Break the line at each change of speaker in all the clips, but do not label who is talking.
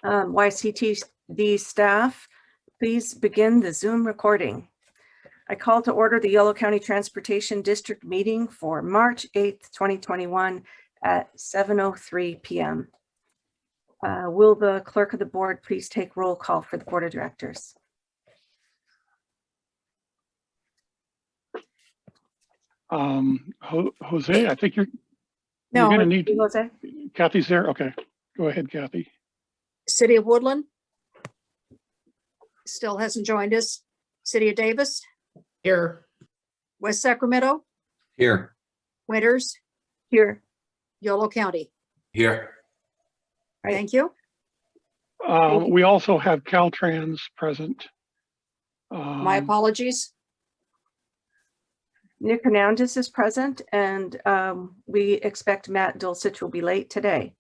YCTD staff, please begin the Zoom recording. I call to order the Yolo County Transportation District meeting for March 8th, 2021 at 7:03 p.m. Will the clerk of the board please take roll call for the board of directors?
Jose, I think you're going to need
Jose.
Kathy's there. Okay, go ahead, Kathy.
City of Woodland still hasn't joined us. City of Davis,
Here.
West Sacramento,
Here.
Winters,
Here.
Yolo County.
Here.
Right.
Thank you.
We also have Caltrans present.
My apologies.
Nick Hernandez is present, and we expect Matt Dulcich will be late today.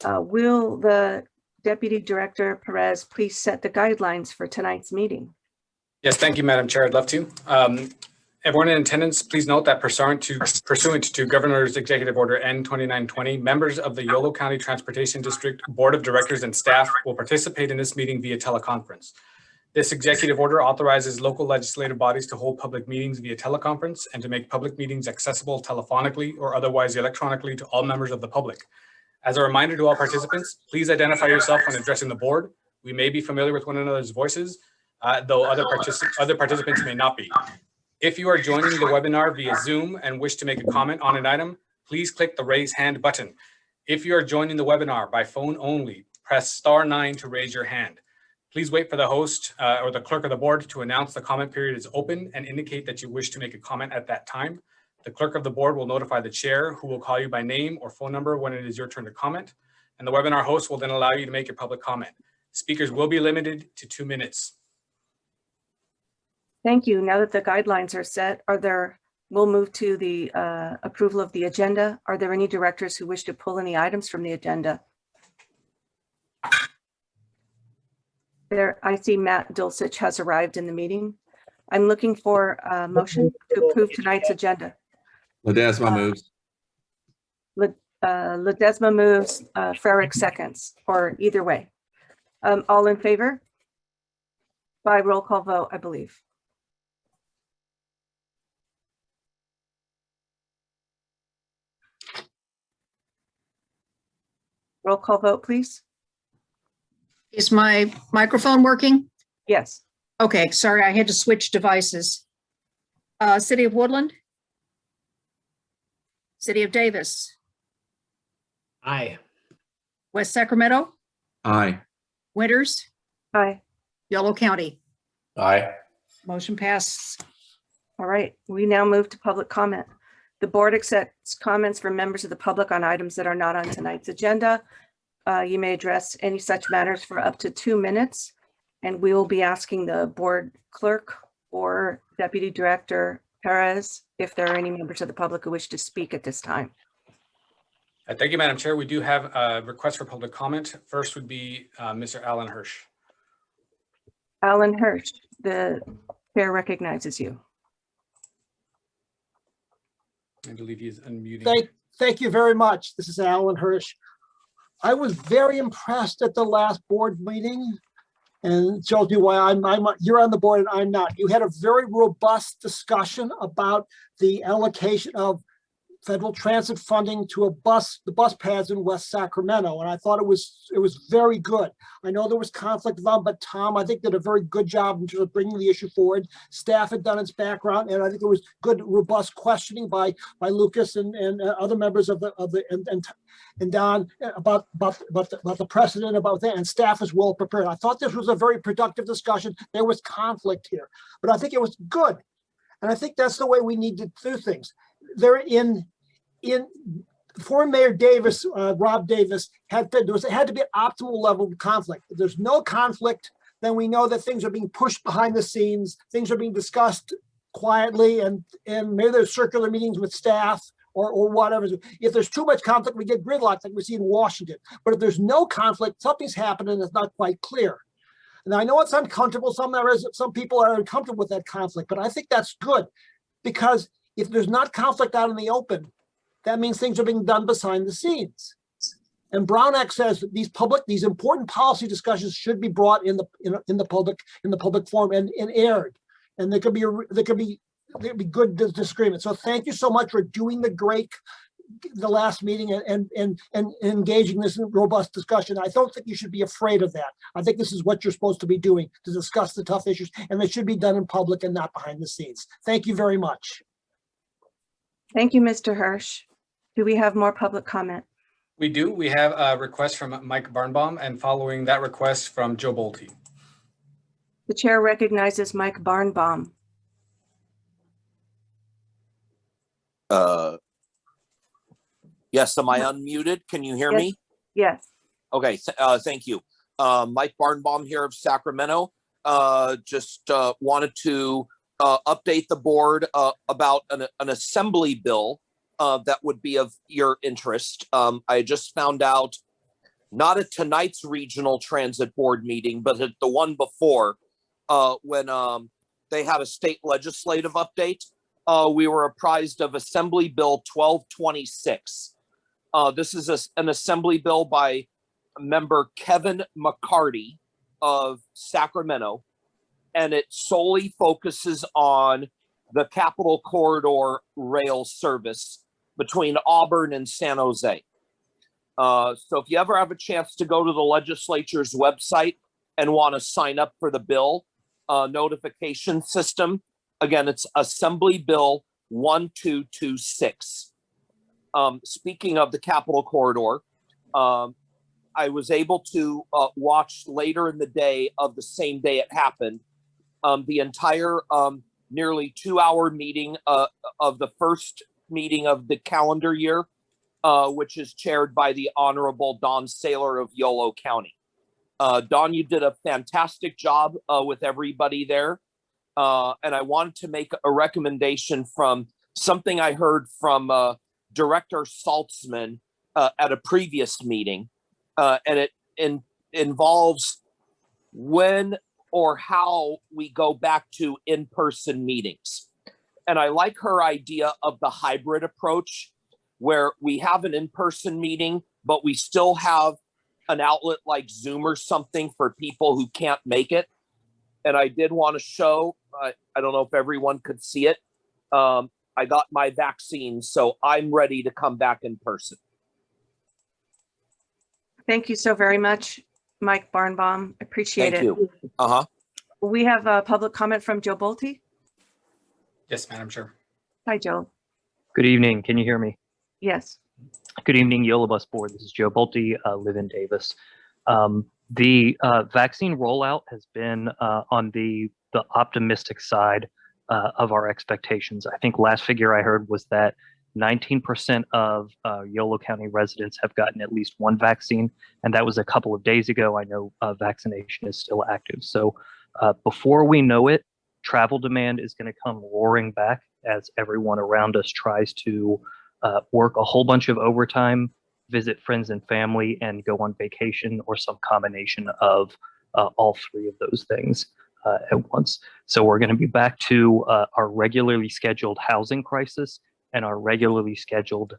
Will the Deputy Director Perez please set the guidelines for tonight's meeting?
Yes, thank you, Madam Chair. I'd love to. Everyone in attendance, please note that pursuant to Governor's Executive Order N-2920, members of the Yolo County Transportation District Board of Directors and staff will participate in this meeting via teleconference. This executive order authorizes local legislative bodies to hold public meetings via teleconference and to make public meetings accessible telephonically or otherwise electronically to all members of the public. As a reminder to all participants, please identify yourself when addressing the board. We may be familiar with one another's voices, though other participants may not be. If you are joining the webinar via Zoom and wish to make a comment on an item, please click the raise hand button. If you are joining the webinar by phone only, press *9 to raise your hand. Please wait for the host or the clerk of the board to announce the comment period is open and indicate that you wish to make a comment at that time. The clerk of the board will notify the chair, who will call you by name or phone number when it is your turn to comment, and the webinar host will then allow you to make your public comment. Speakers will be limited to 2 minutes.
Thank you. Now that the guidelines are set, we'll move to the approval of the agenda. Are there any directors who wish to pull any items from the agenda? There, I see Matt Dulcich has arrived in the meeting. I'm looking for a motion to approve tonight's agenda.
Ledesma moves.
Ledesma moves, Frerick seconds, or either way. All in favor? By roll call vote, I believe. Roll call vote, please.
Is my microphone working?
Yes.
Okay, sorry, I had to switch devices. City of Woodland? City of Davis?
Aye.
West Sacramento?
Aye.
Winters?
Aye.
Yolo County?
Aye.
Motion passes.
All right, we now move to public comment. The board accepts comments from members of the public on items that are not on tonight's agenda. You may address any such matters for up to 2 minutes, and we will be asking the board clerk or Deputy Director Perez if there are any members of the public who wish to speak at this time.
Thank you, Madam Chair. We do have a request for public comment. First would be Mr. Alan Hirsch.
Alan Hirsch, the chair recognizes you.
I believe he is unmuting.
Thank you very much. This is Alan Hirsch. I was very impressed at the last board meeting, and shows you why you're on the board and I'm not. You had a very robust discussion about the allocation of federal transit funding to the bus paths in West Sacramento, and I thought it was very good. I know there was conflict involved, but Tom, I think, did a very good job in terms of bringing the issue forward. Staff had done its background, and I think there was good, robust questioning by Lucas and other members of and Don about the precedent about that, and staff is well prepared. I thought this was a very productive discussion. There was conflict here, but I think it was good, and I think that's the way we need to do things. They're in former Mayor Davis, Rob Davis, had to be an optimal level of conflict. If there's no conflict, then we know that things are being pushed behind the scenes, things are being discussed quietly, and maybe there's circular meetings with staff or whatever. If there's too much conflict, we get gridlock like we see in Washington. But if there's no conflict, something's happening that's not quite clear. And I know it's uncomfortable. Some people are uncomfortable with that conflict, but I think that's good, because if there's not conflict out in the open, that means things are being done behind the scenes. And Brown Act says that these important policy discussions should be brought in the public forum and aired. And there could be good disagreement. So thank you so much for doing the last meeting and engaging this in robust discussion. I don't think you should be afraid of that. I think this is what you're supposed to be doing, to discuss the tough issues, and it should be done in public and not behind the scenes. Thank you very much.
Thank you, Mr. Hirsch. Do we have more public comment?
We do. We have a request from Mike Barnbaum, and following that request from Joe Bolte.
The chair recognizes Mike Barnbaum.
Yes, am I unmuted? Can you hear
Yes.
me?
Yes.
Okay, thank you. Mike Barnbaum here of Sacramento. Just wanted to update the board about an assembly bill that would be of your interest. I just found out, not at tonight's regional transit board meeting, but at the one before, when they had a state legislative update, we were apprised of Assembly Bill 1226. This is an assembly bill by member Kevin McCarty of Sacramento, and it solely focuses on the Capitol Corridor rail service between Auburn and San Jose. So if you ever have a chance to go to the legislature's website and want to sign up for the bill notification system, again, it's Assembly Bill 1226. Speaking of the Capitol Corridor, I was able to watch later in the day of the same day it happened, the entire nearly 2-hour meeting of the first meeting of the calendar year, which is chaired by the Honorable Don Saylor of Yolo County. Don, you did a fantastic job with everybody there. And I wanted to make a recommendation from something I heard from Director Saltzman at a previous meeting. And it involves when or how we go back to in-person meetings. And I like her idea of the hybrid approach, where we have an in-person meeting, but we still have an outlet like Zoom or something for people who can't make it. And I did want to show, I don't know if everyone could see it. I got my vaccine, so I'm ready to come back in person.
Thank you so very much, Mike Barnbaum. Appreciate
Thank
it.
you. Uh-huh.
We have a public comment from Joe Bolte.
Yes, Madam Chair.
Hi, Joe.
Good evening. Can you hear me?
Yes.
Good evening, YOLO Bus Board. This is Joe Bolte, live in Davis. The vaccine rollout has been on the optimistic side of our expectations. I think last figure I heard was that 19% of Yolo County residents have gotten at least one vaccine, and that was a couple of days ago. I know vaccination is still active. So before we know it, travel demand is going to come roaring back as everyone around us tries to work a whole bunch of overtime, visit friends and family, and go on vacation, or some combination of all three of those things at once. So we're going to be back to our regularly scheduled housing crisis and our regularly scheduled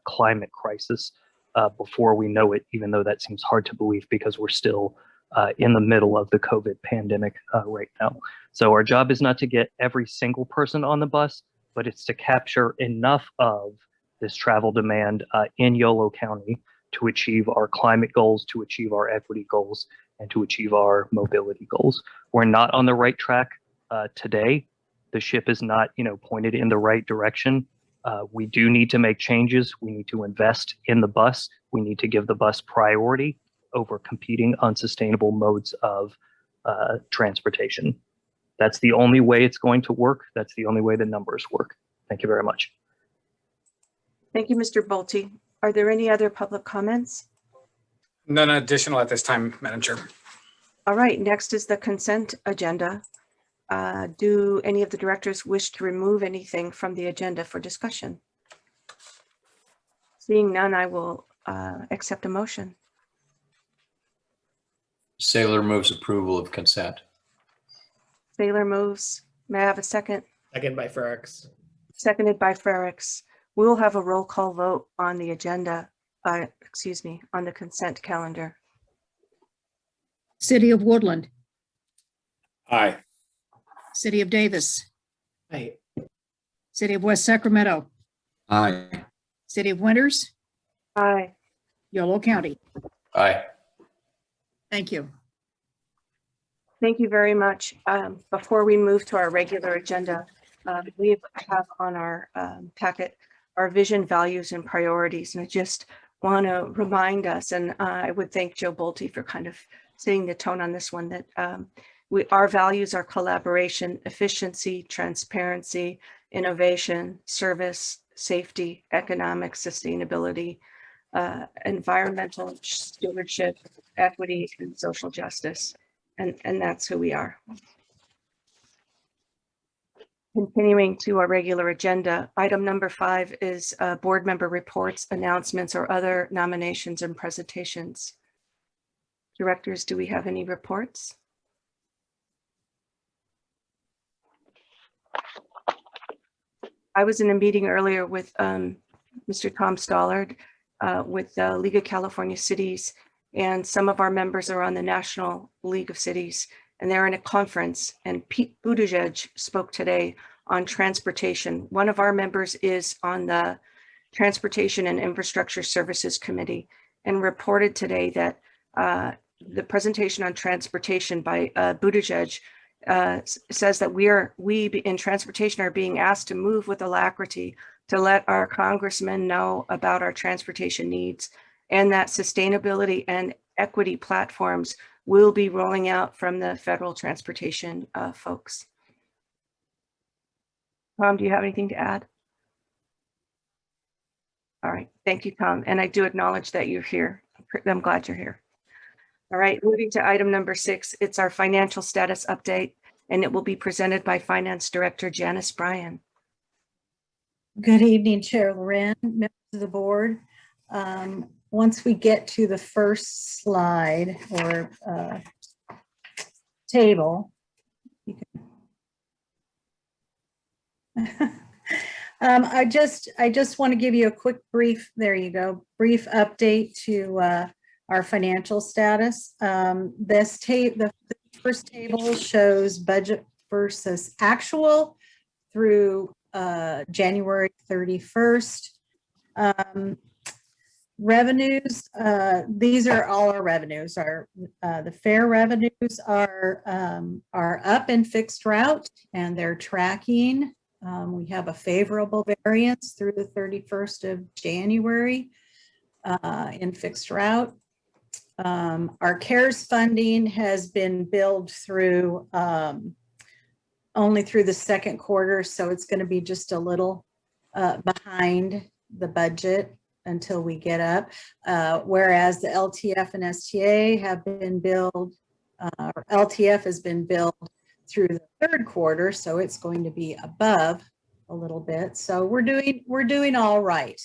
climate crisis before we know it, even though that seems hard to believe because we're still in the middle of the COVID pandemic right now. So our job is not to get every single person on the bus, but it's to capture enough of this travel demand in Yolo County to achieve our climate goals, to achieve our equity goals, and to achieve our mobility goals. We're not on the right track today. The ship is not, pointed in the right direction. We do need to make changes. We need to invest in the bus. We need to give the bus priority over competing unsustainable modes of transportation. That's the only way it's going to work. That's the only way the numbers work. Thank you very much.
Thank you, Mr. Bolte. Are there any other public comments?
None additional at this time, Madam Chair.
All right, next is the consent agenda. Do any of the directors wish to remove anything from the agenda for discussion? Seeing none, I will accept a motion.
Saylor moves approval of consent.
Saylor moves. May I have a second?
Second by Ferrix.
Seconded by Frericks. We will have a roll call vote on the agenda. excuse me, on the consent calendar?
City of Woodland,
Aye.
City of Davis,
Aye.
City of West Sacramento,
Aye.
City of Winters,
Aye.
Yolo County.
Aye.
Thank you.
Thank you very much. Before we move to our regular agenda, we have on our packet our vision, values, and priorities. And I just want to remind us, and I would thank Joe Bolte for kind of setting the tone on this one, that our values are collaboration, efficiency, transparency, innovation, service, safety, economic sustainability, environmental stewardship, equity, and social justice. And that's who we are. Continuing to our regular agenda, item number 5 is board member reports, announcements, or other nominations and presentations. Directors, do we have any reports? I was in a meeting earlier with Mr. Tom Stollard with the League of California Cities, and some of our members are on the National League of Cities, and they're in a conference, and Pete Buttigieg spoke today on transportation. One of our members is on the Transportation and Infrastructure Services Committee and reported today that the presentation on transportation by Buttigieg says that we in transportation are being asked to move with alacrity to let our congressmen know about our transportation needs, and that sustainability and equity platforms will be rolling out from the federal transportation folks. Tom, do you have anything to add? All right, thank you, Tom. And I do acknowledge that you're here. I'm glad you're here. All right, moving to item number 6, it's our financial status update, and it will be presented by Finance Director Janice Bryan.
Good evening, Chair Loren, members of the board. Once we get to the first slide or table, you can I just want to give you a quick brief, there you go, brief update to our financial status. The first table shows budget versus actual through January 31st. Revenues, these are all our revenues. The fare revenues are up in fixed route, and they're tracking. We have a favorable variance through the 31st of January in fixed route. Our CARES funding has been billed through only through the second quarter, so it's going to be just a little behind the budget until we get up. Whereas the LTF and STA have been billed, LTF has been billed through the third quarter, so it's going to be above a little bit. So we're doing all right.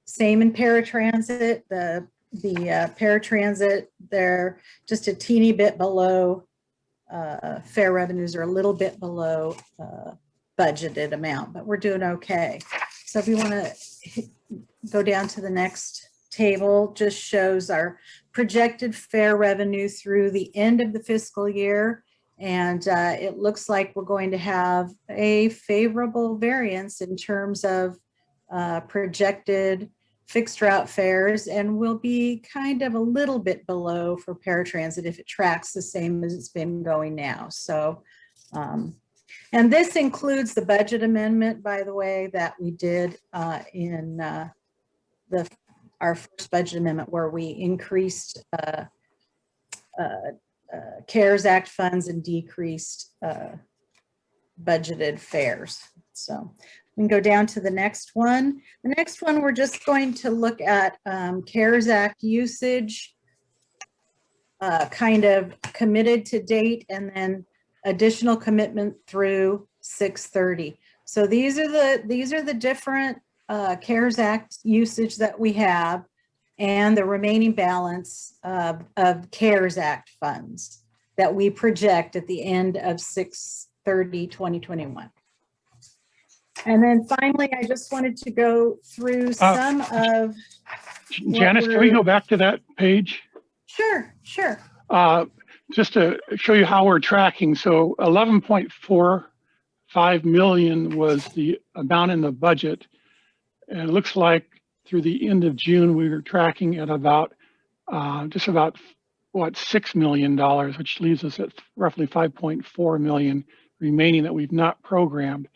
Same in paratransit. The paratransit, they're just a teeny bit below. Fare revenues are a little bit below budgeted amount, but we're doing okay. So if you want to go down to the next table, just shows our projected fare revenue through the end of the fiscal year. And it looks like we're going to have a favorable variance in terms of projected fixed route fares, and will be kind of a little bit below for paratransit if it tracks the same as it's been going now. So, and this includes the budget amendment, by the way, that we did in our first budget amendment, where we increased CARES Act funds and decreased budgeted fares. So we can go down to the next one. The next one, we're just going to look at CARES Act usage, kind of committed to date, and then additional commitment through 6/30. So these are the different CARES Act usage that we have, and the remaining balance of CARES Act funds that we project at the end of 6/30/2021. And then finally, I just wanted to go through some of.
Janice, can we go back to that page?
Sure, sure.
Just to show you how we're tracking. So 11.45 million was the amount in the budget. And it looks like through the end of June, we were tracking at about just about what, $6 million, which leaves us at roughly 5.4 million remaining that we've not programmed.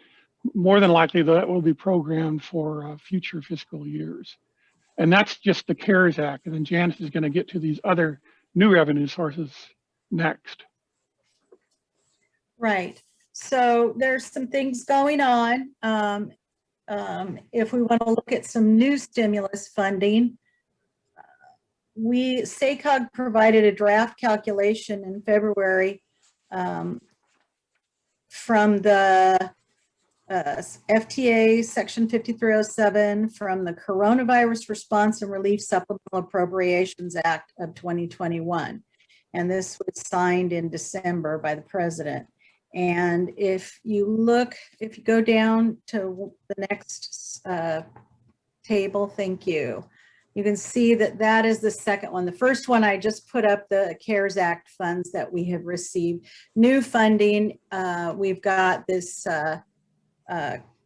More than likely that will be programmed for future fiscal years. And that's just the CARES Act. And then Janice is going to get to these other new revenue sources next.
Right. So there's some things going on. If we want to look at some new stimulus funding, SACOG provided a draft calculation in February from the FTA Section 5307 from the Coronavirus Response and Relief Supplemental Appropriations Act of 2021. And this was signed in December by the president. And if you go down to the next table, thank you. You can see that that is the second one. The first one, I just put up the CARES Act funds that we have received. New funding, we've got this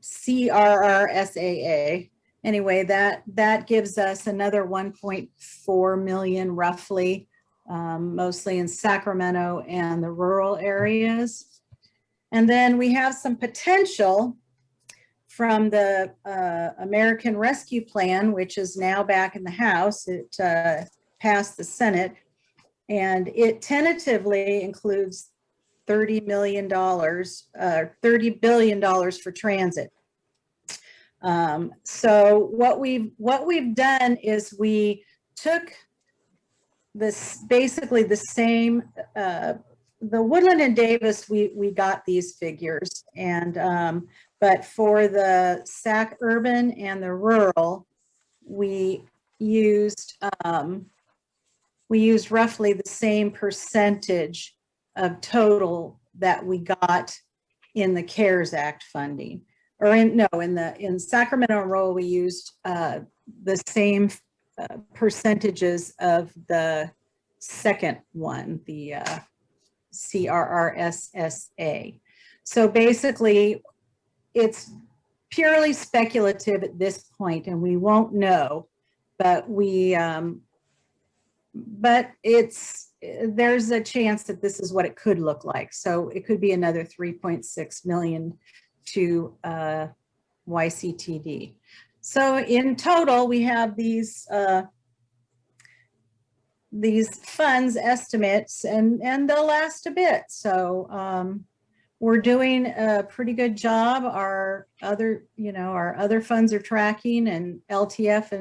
CRRSAA. Anyway, that gives us another 1.4 million roughly, mostly in Sacramento and the rural areas. And then we have some potential from the American Rescue Plan, which is now back in the House. It passed the Senate, and it tentatively includes $30 billion for transit. So what we've done is we took this basically the same. The Woodland and Davis, we got these figures, and but for the Sac urban and the rural, we used roughly the same percentage of total that we got in the CARES Act funding, or in Sacramento and rural, we used the same percentages of the second one, the CRRSSA. So basically, it's purely speculative at this point, and we won't know, but there's a chance that this is what it could look like. So it could be another 3.6 million to YCTD. So in total, we have these funds estimates, and they'll last a bit. So we're doing a pretty good job. Our other funds are tracking, and LTF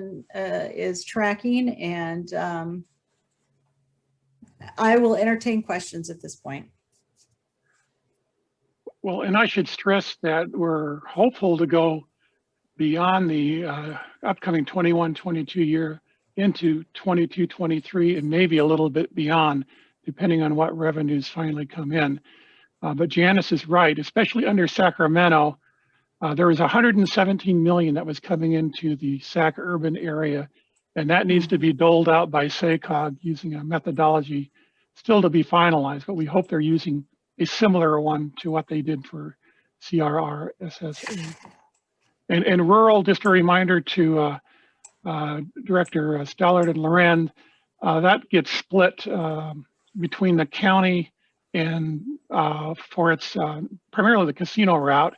is tracking, and I will entertain questions at this point.
Well, and I should stress that we're hopeful to go beyond the upcoming 21-22 year into 22-23, and maybe a little bit beyond, depending on what revenues finally come in. But Janice is right, especially under Sacramento. There was 117 million that was coming into the Sac urban area, and that needs to be doled out by SACOG using a methodology still to be finalized, but we hope they're using a similar one to what they did for CRRSSA. And rural, just a reminder to Director Stallard and Loren, that gets split between the county and for its primarily the casino route,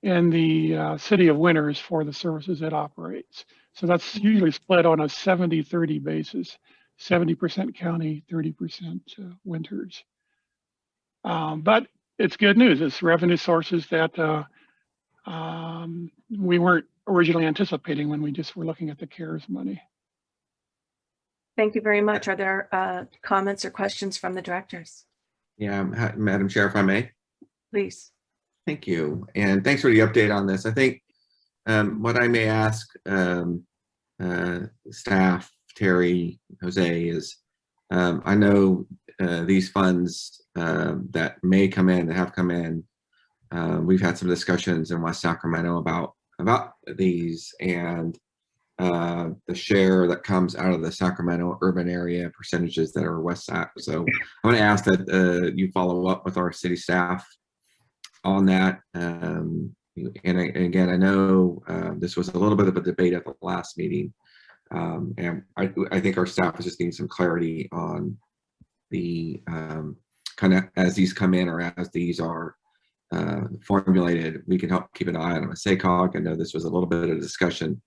and the city of Winters for the services it operates. So that's usually split on a 70-30 basis, 70% county, 30% Winters. But it's good news. It's revenue sources that we weren't originally anticipating when we just were looking at the CARES money.
Thank you very much. Are there comments or questions from the directors?
Yeah, Madam Chair, if I may.
Please.
Thank you. And thanks for the update on this. I think what I may ask staff, Terry, Jose, is I know these funds that may come in, that have come in, we've had some discussions in West Sacramento about these and the share that comes out of the Sacramento urban area percentages that are West Sac. So I'm going to ask that you follow up with our city staff on that. And again, I know this was a little bit of a debate at the last meeting. And I think our staff is just needing some clarity on the kind of as these come in or as these are formulated, we can help keep an eye on them. SACOG, I know this was a little bit of discussion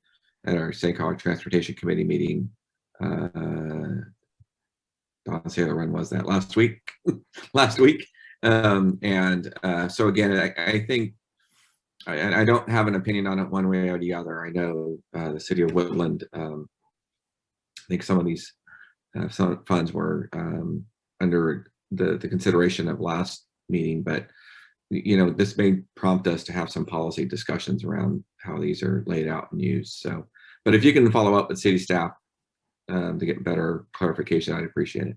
at our SACOG Transportation Committee meeting. Don Saylor, when was that? Last week? Last week. So again, I think I don't have an opinion on it one way or the other. I know the city of Woodland, I think some of these some funds were under the consideration of last meeting, but this may prompt us to have some policy discussions around how these are laid out and used. So, but if you can follow up with city staff to get better clarification, I'd appreciate it.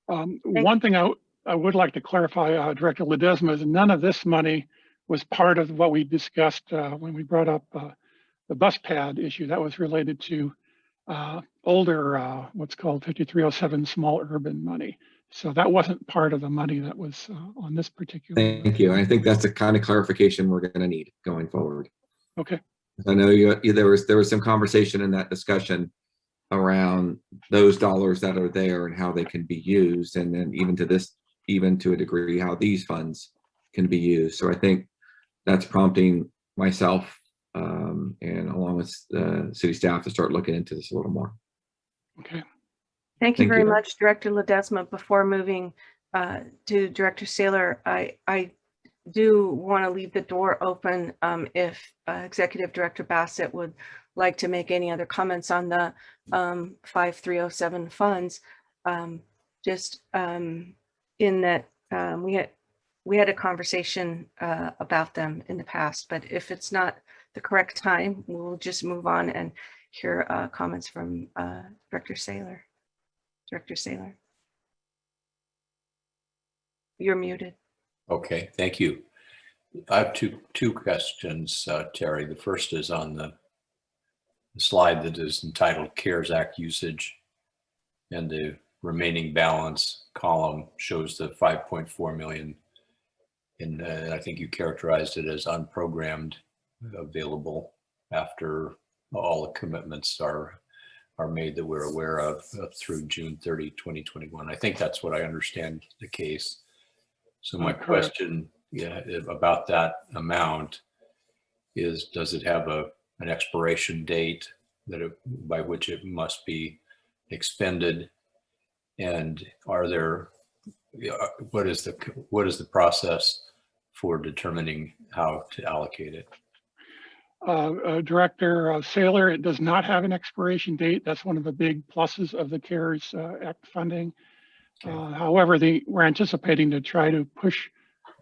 One thing I would like to clarify, Director Ledesma, is none of this money was part of what we discussed when we brought up the bus pad issue. That was related to older, what's called 5307 small urban money. So that wasn't part of the money that was on this particular.
Thank you. And I think that's the kind of clarification we're going to need going forward.
Okay.
I know there was some conversation in that discussion around those dollars that are there and how they can be used, and then even to a degree how these funds can be used. So I think that's prompting myself and along with city staff to start looking into this a little more.
Okay.
Thank you
Thank
very
you.
much, Director Ledesma. Before moving to Director Saylor, I do want to leave the door open if Executive Director Bassett would like to make any other comments on the 5307 funds. Just in that we had a conversation about them in the past, but if it's not the correct time, we'll just move on and hear comments from Director Saylor. Director Saylor. You're muted.
Okay, thank you. I have two questions, Terry. The first is on the slide that is entitled CARES Act usage, and the remaining balance column shows the 5.4 million. And I think you characterized it as unprogrammed available after all the commitments are made that we're aware of through June 30, 2021. I think that's what I understand the case. So my question about that amount is, does it have an expiration date by which it must be expended? And what is the process for determining how to allocate it?
Director Saylor, it does not have an expiration date. That's one of the big pluses of the CARES Act funding.
Okay.
However, we're anticipating to try to push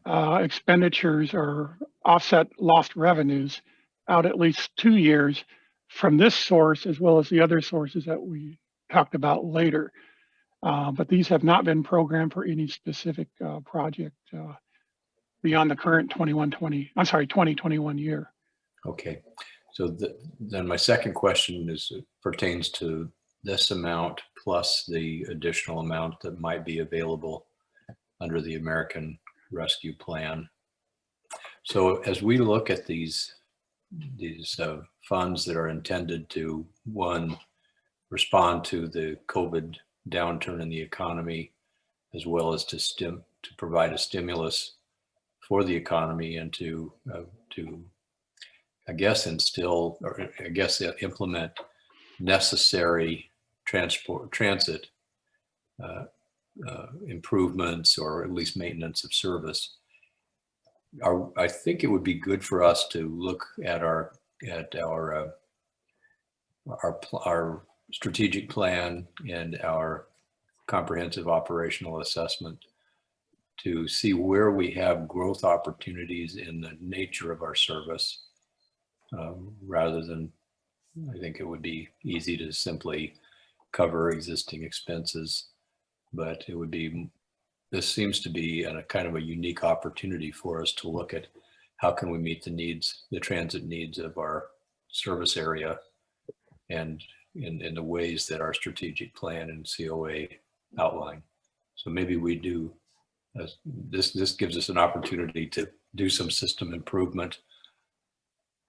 expenditures or offset lost revenues out at least 2 years from this source, as well as the other sources that we talked about later. But these have not been programmed for any specific project beyond the current 2021 year.
Okay, so then my second question pertains to this amount plus the additional amount that might be available under the American Rescue Plan. So as we look at these funds that are intended to, one, respond to the COVID downturn in the economy, as well as to provide a stimulus for the economy and to implement necessary transit improvements, or at least maintenance of service. I think it would be good for us to look at our strategic plan and our comprehensive operational assessment to see where we have growth opportunities in the nature of our service, rather than, I think it would be easy to simply cover existing expenses, but it would be this seems to be a kind of a unique opportunity for us to look at how can we meet the needs, the transit needs of our service area, and in the ways that our strategic plan and COA outline. So maybe we do, this gives us an opportunity to do some system improvement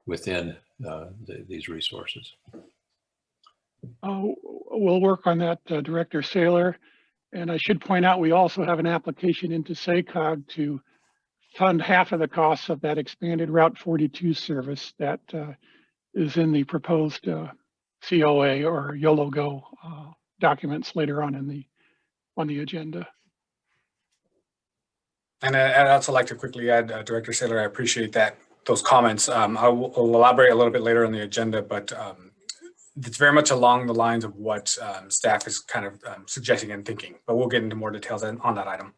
within these resources.
We'll work on that, Director Saylor. And I should point out, we also have an application into SACOG to fund half of the costs of that expanded Route 42 service that is in the proposed COA or YOLO Go documents later on on the agenda.
And I'd also like to quickly add, Director Saylor, I appreciate those comments. I will elaborate a little bit later on the agenda, but it's very much along the lines of what staff is kind of suggesting and thinking, but we'll get into more details on that item.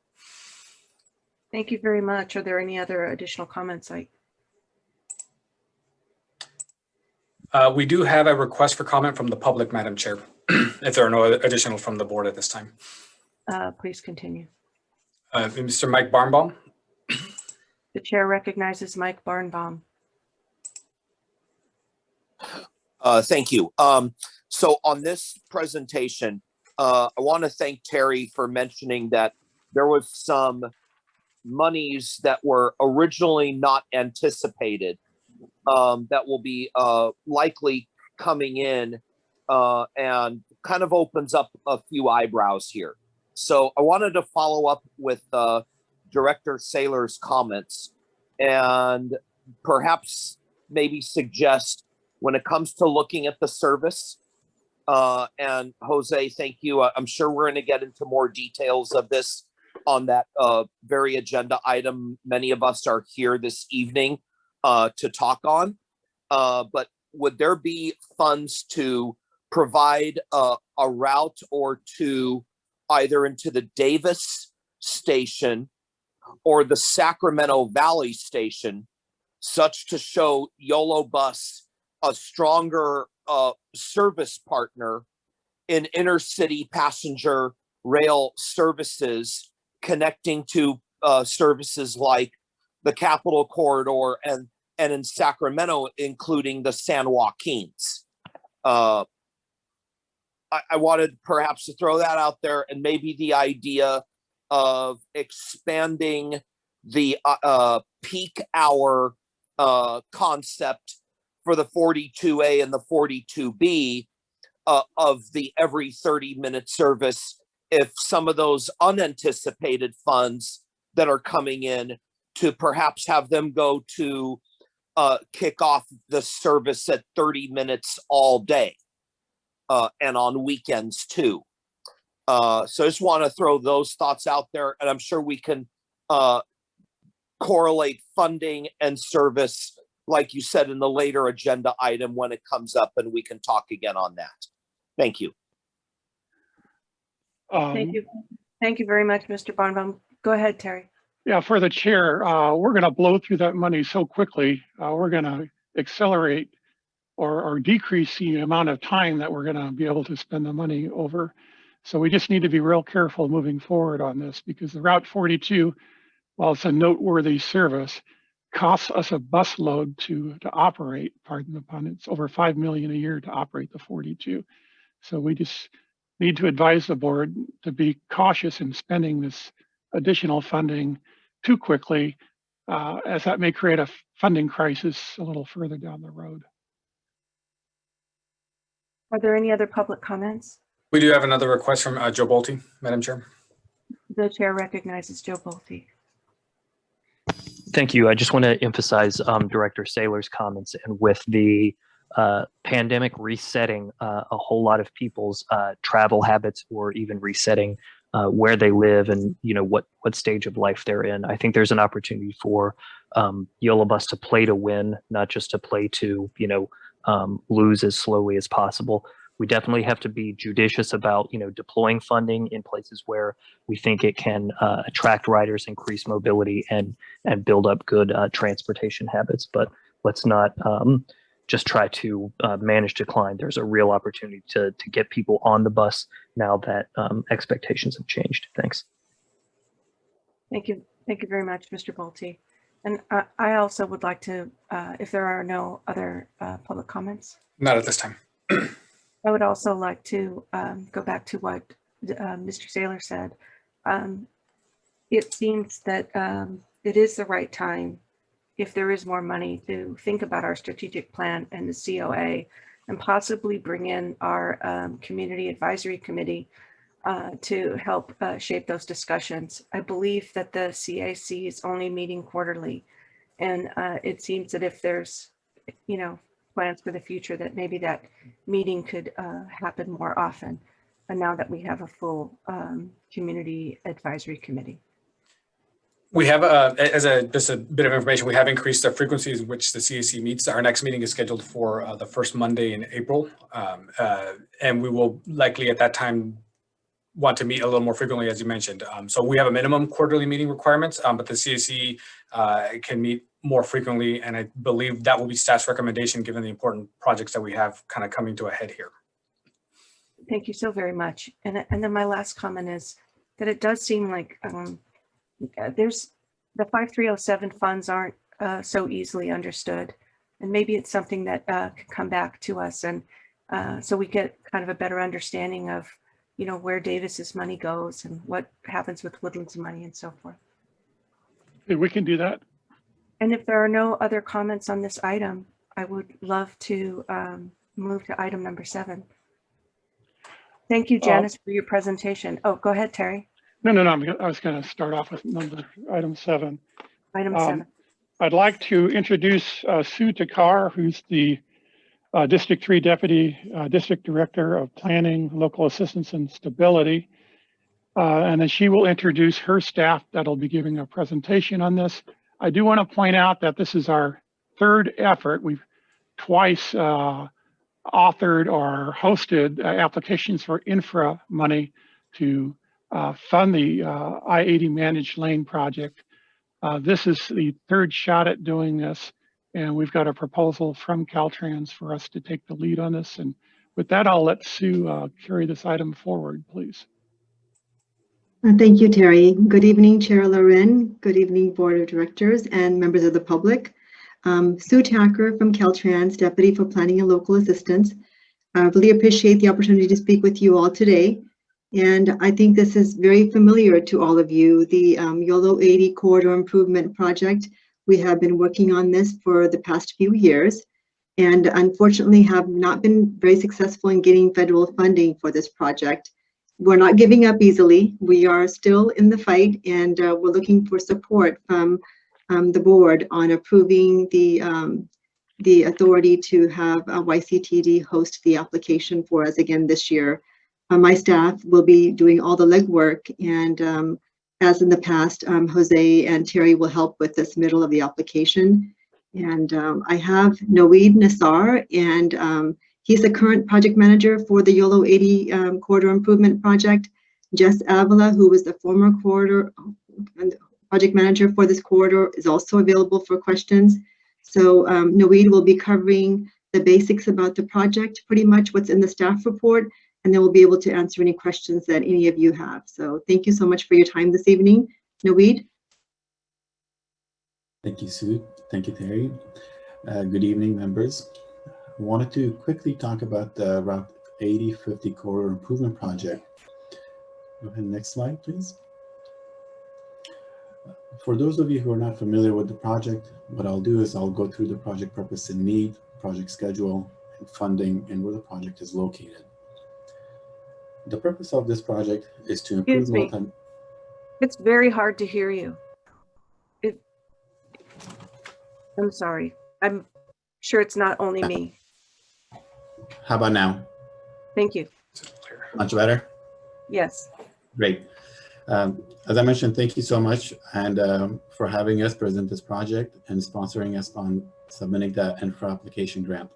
Thank you very much. Are there any other additional comments?
We do have a request for comment from the public, Madam Chair, if there are no additional from the board at this time.
Please continue.
Mr. Mike Barnbaum.
The chair recognizes Mike Barnbaum.
Thank you. So on this presentation, I want to thank Terry for mentioning that there was some monies that were originally not anticipated that will be likely coming in and kind of opens up a few eyebrows here. So I wanted to follow up with Director Saylor's comments and perhaps maybe suggest when it comes to looking at the service, and Jose, thank you. I'm sure we're going to get into more details of this on that very agenda item many of us are here this evening to talk on. But would there be funds to provide a route or two either into the Davis station or the Sacramento Valley station, such to show YOLO Bus a stronger service partner in intercity passenger rail services, connecting to services like the Capitol Corridor and in Sacramento, including the San Joaquins. I wanted perhaps to throw that out there, and maybe the idea of expanding the peak hour concept for the 42A and the 42B of the every 30-minute service, if some of those unanticipated funds that are coming in to perhaps have them go to kick off the service at 30 minutes all day and on weekends too. So I just want to throw those thoughts out there, and I'm sure we can correlate funding and service, like you said, in the later agenda item when it comes up, and we can talk again on that. Thank you.
Thank you. Thank you very much, Mr. Barnbaum. Go ahead, Terry.
Yeah, for the chair, we're going to blow through that money so quickly. We're going to accelerate or decrease the amount of time that we're going to be able to spend the money over. So we just need to be real careful moving forward on this, because the Route 42, while it's a noteworthy service, costs us a bus load to operate, pardon the pun. It's over $5 million a year to operate the 42. So we just need to advise the board to be cautious in spending this additional funding too quickly, as that may create a funding crisis a little further down the road.
Are there any other public comments?
We do have another request from Joe Bolte, Madam Chair.
The chair recognizes Joe Bolte.
Thank you. I just want to emphasize Director Saylor's comments, and with the pandemic resetting a whole lot of people's travel habits, or even resetting where they live and what stage of life they're in. I think there's an opportunity for YOLO Bus to play to win, not just to play to lose as slowly as possible. We definitely have to be judicious about deploying funding in places where we think it can attract riders, increase mobility, and build up good transportation habits. But let's not just try to manage decline. There's a real opportunity to get people on the bus now that expectations have changed. Thanks.
Thank you. Thank you very much, Mr. Bolte. And I also would like to, if there are no other public comments,
Not at this time.
I would also like to go back to what Mr. Saylor said. It seems that it is the right time, if there is more money, to think about our strategic plan and the COA, and possibly bring in our community advisory committee to help shape those discussions. I believe that the CAC is only meeting quarterly, and it seems that if there's, plans for the future, that maybe that meeting could happen more often. And now that we have a full community advisory committee.
We have, just a bit of information, we have increased the frequencies in which the CAC meets. Our next meeting is scheduled for the first Monday in April. And we will likely at that time want to meet a little more frequently, as you mentioned. So we have a minimum quarterly meeting requirements, but the CAC can meet more frequently. And I believe that will be staff's recommendation, given the important projects that we have kind of coming to a head here.
Thank you so very much. And then my last comment is that it does seem like there's the 5307 funds aren't so easily understood. And maybe it's something that could come back to us. And so we get kind of a better understanding of, where Davis's money goes and what happens with Woodland's money and so forth.
Okay, we can do that.
And if there are no other comments on this item, I would love to move to item number 7. Thank you, Janice, for your presentation. Oh, go ahead, Terry.
No. I was going to start off with item 7.
Item 7.
I'd like to introduce Sue Takar, who's the District 3 Deputy District Director of Planning, Local Assistance and Stability. And then she will introduce her staff that'll be giving a presentation on this. I do want to point out that this is our 3rd effort. We've twice authored or hosted applications for infra money to fund the I-80 Managed Lane project. This is the 3rd shot at doing this, and we've got a proposal from Caltrans for us to take the lead on this. And with that, I'll let Sue carry this item forward, please.
Thank you, Terry. Good evening, Chair Loren. Good evening, Board of Directors and members of the public. Sue Tacker from Caltrans, Deputy for Planning and Local Assistance. I really appreciate the opportunity to speak with you all today. And I think this is very familiar to all of you, the YOLO 80 Corridor Improvement Project. We have been working on this for the past few years and unfortunately have not been very successful in getting federal funding for this project. We're not giving up easily. We are still in the fight, and we're looking for support from the board on approving the authority to have YCTD host the application for us again this year. My staff will be doing all the legwork, and as in the past, Jose and Terry will help with the submittal of the application. And I have Noeed Nassar, and he's the current project manager for the YOLO 80 Corridor Improvement Project. Jess Avila, who was the former corridor project manager for this corridor, is also available for questions. So Noeed will be covering the basics about the project, pretty much what's in the staff report, and then we'll be able to answer any questions that any of you have. So thank you so much for your time this evening. Noeed?
Thank you, Sue. Thank you, Terry. Good evening, members. I wanted to quickly talk about the Route 8050 Corridor Improvement Project. Go ahead, next slide, please. For those of you who are not familiar with the project, what I'll do is I'll go through the project purpose and need, project schedule, and funding, and where the project is located. The purpose of this project is to improve
It's very hard to hear you. I'm sorry. I'm sure it's not only me.
How about now?
Thank you.
Much better?
Yes.
Great. As I mentioned, thank you so much and for having us present this project and sponsoring us on submitting the infra application grant.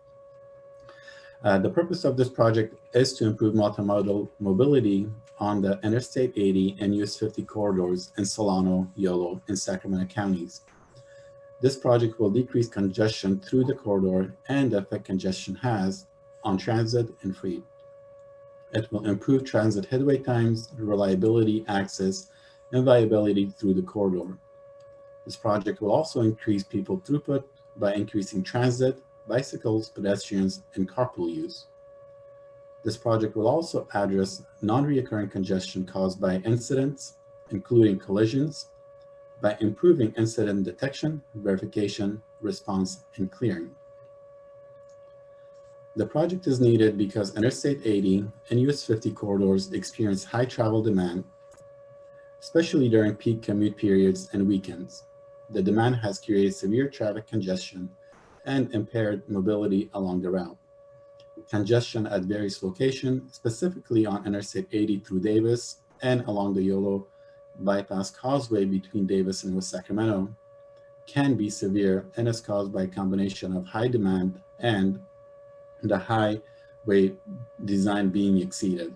The purpose of this project is to improve multimodal mobility on the Interstate 80 and US 50 corridors in Solano, Yolo, and Sacramento counties. This project will decrease congestion through the corridor and the effect congestion has on transit and freight. It will improve transit headway times, reliability, access, and viability through the corridor. This project will also increase people throughput by increasing transit, bicycles, pedestrians, and carpool use. This project will also address non-reoccurring congestion caused by incidents, including collisions, by improving incident detection, verification, response, and clearing. The project is needed because Interstate 80 and US 50 corridors experience high travel demand, especially during peak commute periods and weekends. The demand has created severe traffic congestion and impaired mobility along the route. Congestion at various locations, specifically on Interstate 80 through Davis and along the YOLO bypass causeway between Davis and West Sacramento, can be severe and is caused by a combination of high demand and the highway design being exceeded.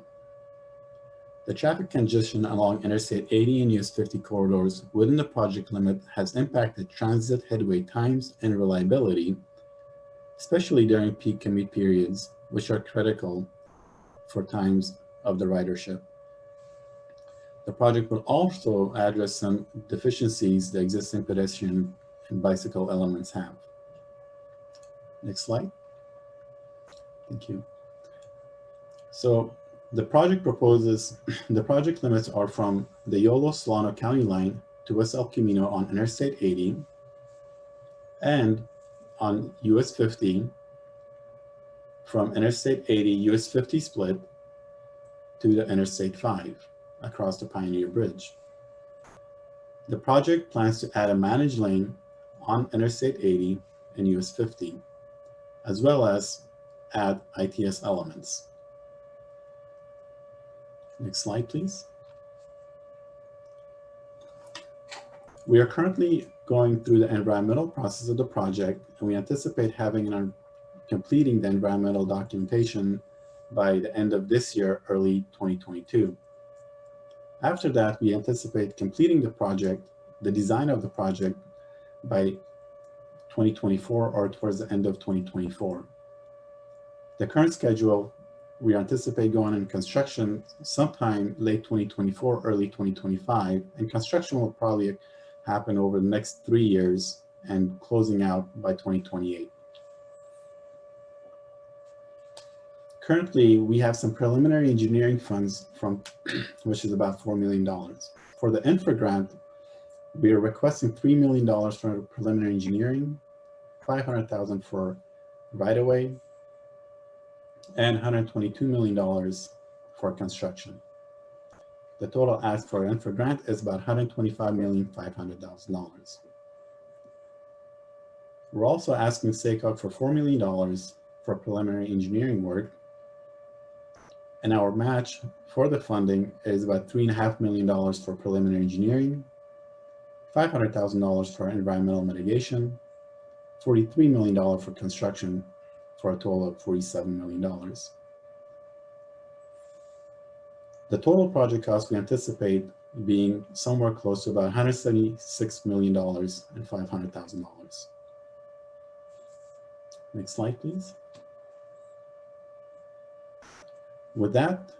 The traffic congestion along Interstate 80 and US 50 corridors within the project limit has impacted transit headway times and reliability, especially during peak commute periods, which are critical for times of the ridership. The project will also address some deficiencies the existing pedestrian and bicycle elements have. Next slide. Thank you. So the project limits are from the Yolo-Solano County line to West El Camino on Interstate 80 and on US 50 from Interstate 80 US 50 split to the Interstate 5 across the Pioneer Bridge. The project plans to add a managed lane on Interstate 80 and US 50, as well as add ITS elements. Next slide, please. We are currently going through the environmental process of the project, and we anticipate completing the environmental documentation by the end of this year, early 2022. After that, we anticipate completing the design of the project by 2024 or towards the end of 2024. The current schedule, we anticipate going in construction sometime late 2024, early 2025, and construction will probably happen over the next 3 years and closing out by 2028. Currently, we have some preliminary engineering funds which is about $4 million. For the infra grant, we are requesting $3 million for preliminary engineering, $500,000 for right-of-way, and $122 million for construction. The total ask for infra grant is about $125,500,000. We're also asking SACOG for $4 million for preliminary engineering work, and our match for the funding is about $3.5 million for preliminary engineering, $500,000 for environmental mitigation, $43 million for construction, for a total of $47 million. The total project cost we anticipate being somewhere close to about $176 million and $500,000. Next slide, please. With that,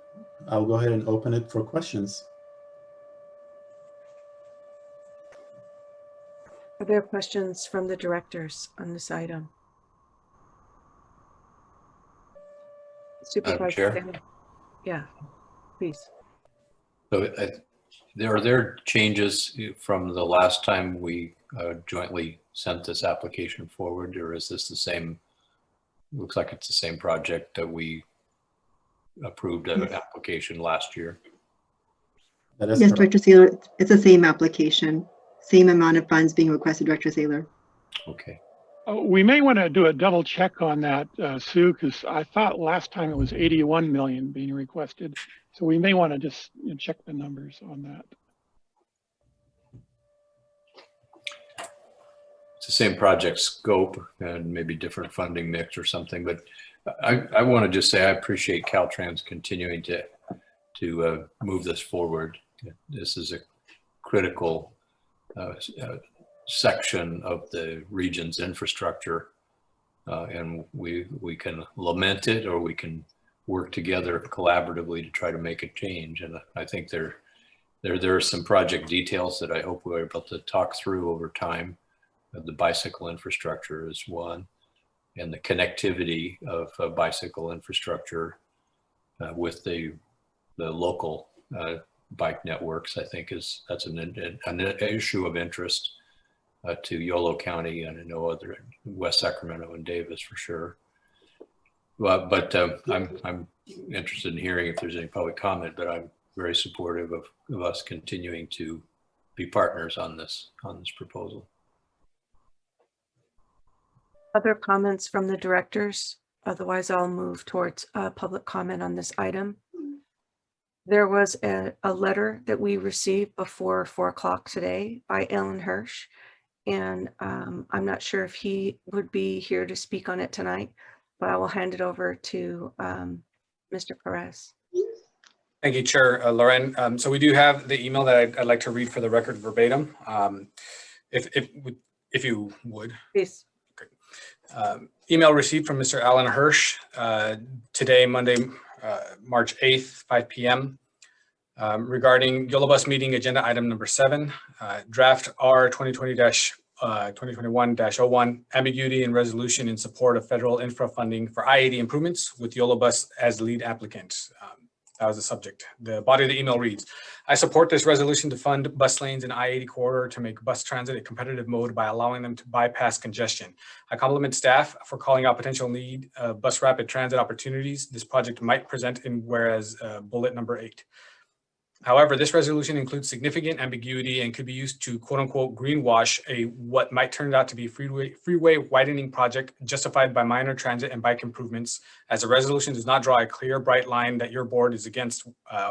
I'll go ahead and open it for questions.
Are there questions from the directors on this item? Supervisor
Chair?
Stanley? Yeah, please.
So are there changes from the last time we jointly sent this application forward, or is this the same? Looks like it's the same project that we approved an application last year.
Yes, Director Saylor, it's the same application, same amount of funds being requested, Director Saylor.
Okay.
We may want to do a double check on that, Sue, because I thought last time it was 81 million being requested. So we may want to just check the numbers on that.
It's the same project scope and maybe different funding mix or something, but I want to just say I appreciate Caltrans continuing to move this forward. This is a critical section of the region's infrastructure, and we can lament it or we can work together collaboratively to try to make a change. And I think they're There are some project details that I hope we're able to talk through over time. The bicycle infrastructure is one, and the connectivity of bicycle infrastructure with the local bike networks, I think that's an issue of interest to Yolo County, and I know other West Sacramento and Davis for sure. But I'm interested in hearing if there's any public comment, but I'm very supportive of us continuing to be partners on this proposal.
Other comments from the directors? Otherwise, I'll move towards public comment on this item. There was a letter that we received before 4 o'clock today by Alan Hirsch, and I'm not sure if he would be here to speak on it tonight, but I will hand it over to Mr. Perez.
Thank you, Chair Lauren. So we do have the email that I'd like to read for the record verbatim, if you would.
Please.
Email received from Mr. Alan Hirsch today, Monday, March 8th, 5 p.m. Regarding Yolo Bus meeting agenda item number 7, draft R 2020-2021-01, ambiguity and resolution in support of federal infra funding for I-80 improvements with Yolo Bus as lead applicant. That was the subject. The body of the email reads, I support this resolution to fund bus lanes in I-80 corridor to make bus transit a competitive mode by allowing them to bypass congestion. I compliment staff for calling out potential lead bus rapid transit opportunities this project might present in whereas bullet number 8. However, this resolution includes significant ambiguity and could be used to quote unquote greenwash what might turn out to be freeway widening project justified by minor transit and bike improvements, as the resolution does not draw a clear bright line that your board is against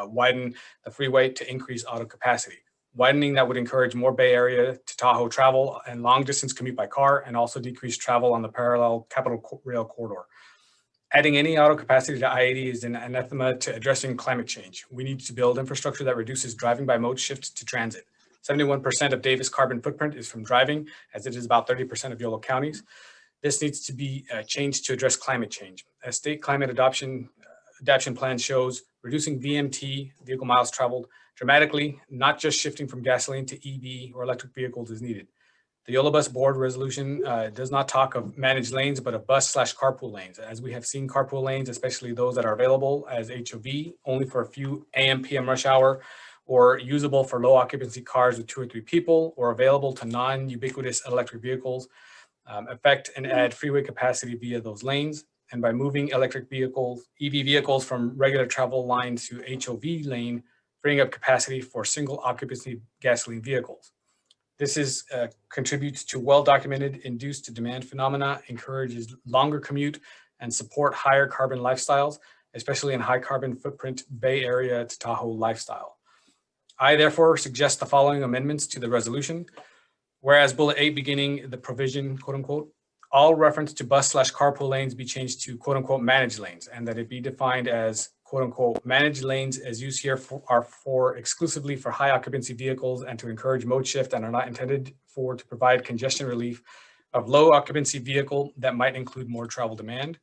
widen the freeway to increase auto capacity. Widening that would encourage more Bay Area to Tahoe travel and long distance commute by car, and also decrease travel on the parallel Capital Rail corridor. Adding any auto capacity to I-80 is an anathema to addressing climate change. We need to build infrastructure that reduces driving by mode shift to transit. 71% of Davis carbon footprint is from driving, as it is about 30% of Yolo counties. This needs to be changed to address climate change. As state climate adaptation plan shows, reducing VMT, vehicle miles traveled, dramatically, not just shifting from gasoline to EV or electric vehicles is needed. The Yolo Bus board resolution does not talk of managed lanes, but of bus/carpool lanes. As we have seen carpool lanes, especially those that are available as HOV only for a few AM, PM rush hour, or usable for low occupancy cars with 2 or 3 people, or available to non-ubiquitous electric vehicles, affect and add freeway capacity via those lanes. And by moving electric vehicles, EV vehicles from regular travel lines to HOV lane, freeing up capacity for single occupancy gasoline vehicles. This contributes to well-documented induced demand phenomena, encourages longer commute, and support higher carbon lifestyles, especially in high carbon footprint Bay Area to Tahoe lifestyle. I therefore suggest the following amendments to the resolution. Whereas bullet 8 beginning the provision, quote unquote, all reference to bus/carpool lanes be changed to quote unquote managed lanes, and that it be defined as quote unquote managed lanes as used here are for exclusively for high occupancy vehicles and to encourage mode shift and are not intended to provide congestion relief of low occupancy vehicle that might include more travel demand.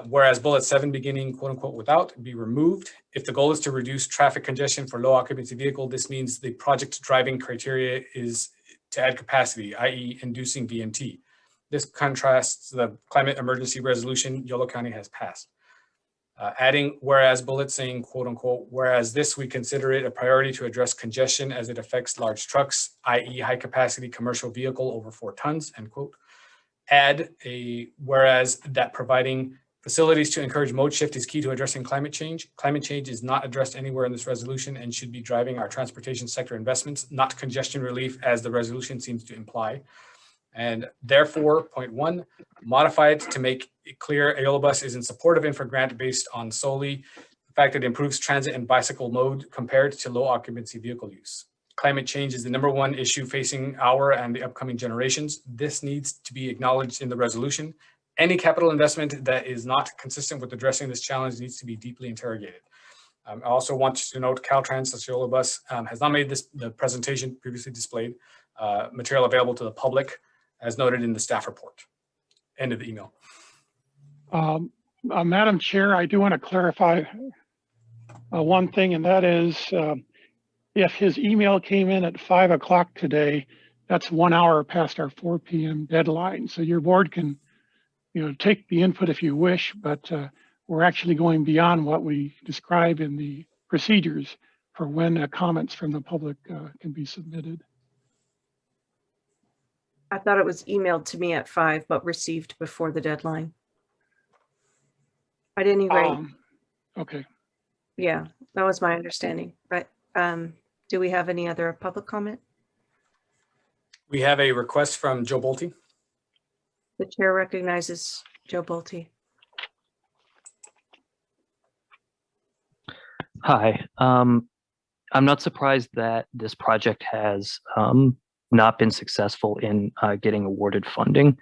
Whereas bullet 7 beginning quote unquote without be removed. If the goal is to reduce traffic congestion for low occupancy vehicle, this means the project driving criteria is to add capacity, i.e. inducing VMT. This contrasts the climate emergency resolution Yolo County has passed. Adding whereas bullet saying quote unquote, whereas this we consider it a priority to address congestion as it affects large trucks, i.e. high capacity commercial vehicle over 4 tons, end quote. Add a whereas that providing facilities to encourage mode shift is key to addressing climate change. Climate change is not addressed anywhere in this resolution and should be driving our transportation sector investments, not congestion relief as the resolution seems to imply. And therefore, point 1, modified to make it clear Yolo Bus is in support of infra grant based on solely the fact that it improves transit and bicycle mode compared to low occupancy vehicle use. Climate change is the #1 issue facing our and the upcoming generations. This needs to be acknowledged in the resolution. Any capital investment that is not consistent with addressing this challenge needs to be deeply interrogated. I also want to note Caltrans Yolo Bus has not made the presentation previously displayed material available to the public as noted in the staff report. End of the email.
Madam Chair, I do want to clarify one thing, and that is if his email came in at 5 o'clock today, that's 1 hour past our 4 p.m. deadline. So your board can, take the input if you wish, but we're actually going beyond what we describe in the procedures for when comments from the public can be submitted.
I thought it was emailed to me at 5, but received before the deadline. At any rate,
Okay.
yeah, that was my understanding. But do we have any other public comment?
We have a request from Joe Bolte.
The chair recognizes Joe Bolte.
Hi. I'm not surprised that this project has not been successful in getting awarded funding.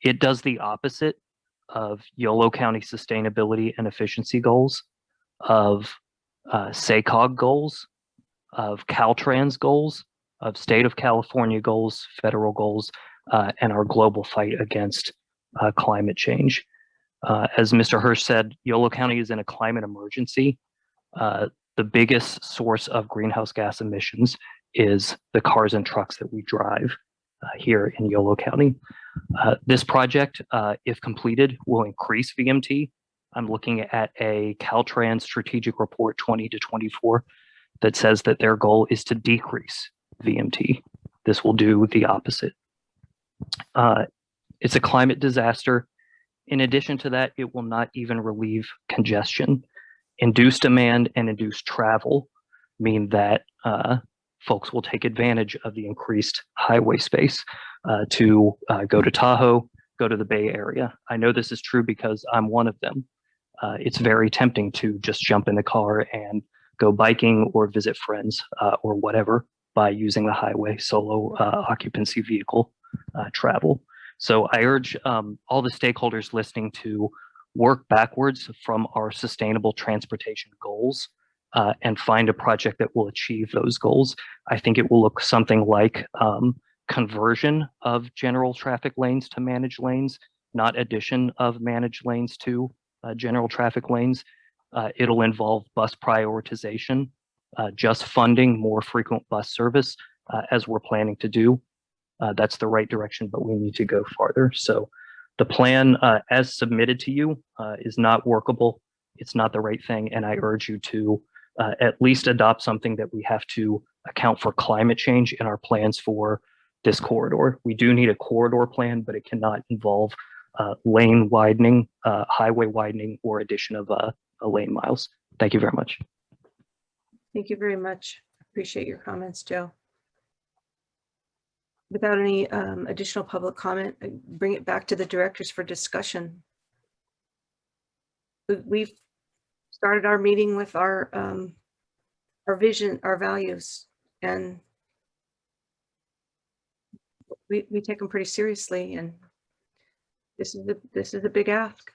It does the opposite of Yolo County sustainability and efficiency goals, of SACOG goals, of Caltrans goals, of state of California goals, federal goals, and our global fight against climate change. As Mr. Hirsch said, Yolo County is in a climate emergency. The biggest source of greenhouse gas emissions is the cars and trucks that we drive here in Yolo County. This project, if completed, will increase VMT. I'm looking at a Caltrans strategic report 20 to 24 that says that their goal is to decrease VMT. This will do the opposite. It's a climate disaster. In addition to that, it will not even relieve congestion. Induced demand and induced travel mean that folks will take advantage of the increased highway space to go to Tahoe, go to the Bay Area. I know this is true because I'm one of them. It's very tempting to just jump in the car and go biking or visit friends or whatever by using the highway solo occupancy vehicle travel. So I urge all the stakeholders listening to work backwards from our sustainable transportation goals and find a project that will achieve those goals. I think it will look something like conversion of general traffic lanes to managed lanes, not addition of managed lanes to general traffic lanes. It'll involve bus prioritization, just funding more frequent bus service as we're planning to do. That's the right direction, but we need to go farther. So the plan as submitted to you is not workable. It's not the right thing. And I urge you to at least adopt something that we have to account for climate change in our plans for this corridor. We do need a corridor plan, but it cannot involve lane widening, highway widening, or addition of lane miles. Thank you very much.
Thank you very much. Appreciate your comments, Joe. Without any additional public comment, I bring it back to the directors for discussion. We've started our meeting with our vision, our values, and we take them pretty seriously. And this is a big ask.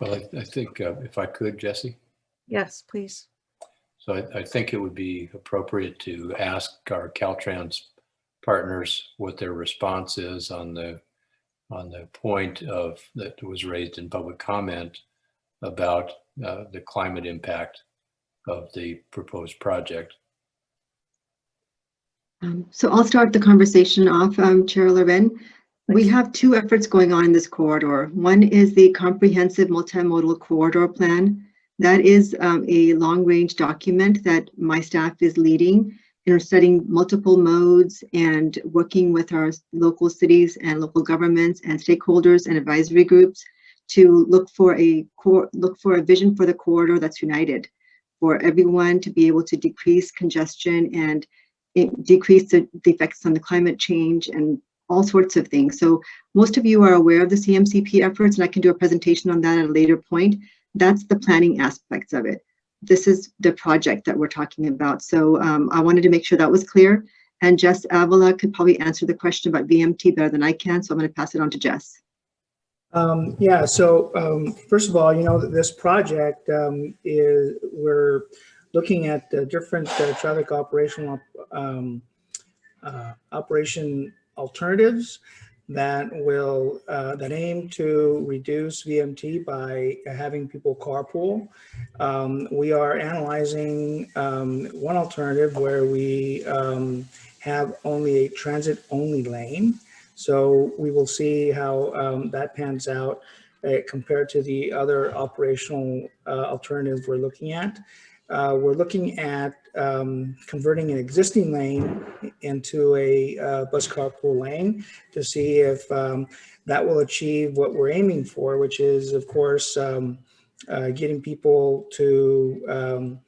Well, I think if I could, Jesse.
Yes, please.
So I think it would be appropriate to ask our Caltrans partners what their response is on the point of that was raised in public comment about the climate impact of the proposed project.
So I'll start the conversation off, Chair Loren. We have two efforts going on in this corridor. One is the comprehensive multimodal corridor plan. That is a long-range document that my staff is leading in studying multiple modes and working with our local cities and local governments and stakeholders and advisory groups to look for a vision for the corridor that's united, for everyone to be able to decrease congestion and decrease the effects on the climate change and all sorts of things. So most of you are aware of the CMCP efforts, and I can do a presentation on that at a later point. That's the planning aspects of it. This is the project that we're talking about. So I wanted to make sure that was clear. And Jess Avila could probably answer the question about VMT better than I can. So I'm going to pass it on to Jess.
Yeah, so first of all, this project we're looking at different traffic operation alternatives that will that aim to reduce VMT by having people carpool. We are analyzing one alternative where we have only a transit-only lane. So we will see how that pans out compared to the other operational alternatives we're looking at. We're looking at converting an existing lane into a bus carpool lane to see if that will achieve what we're aiming for, which is, of course, getting people to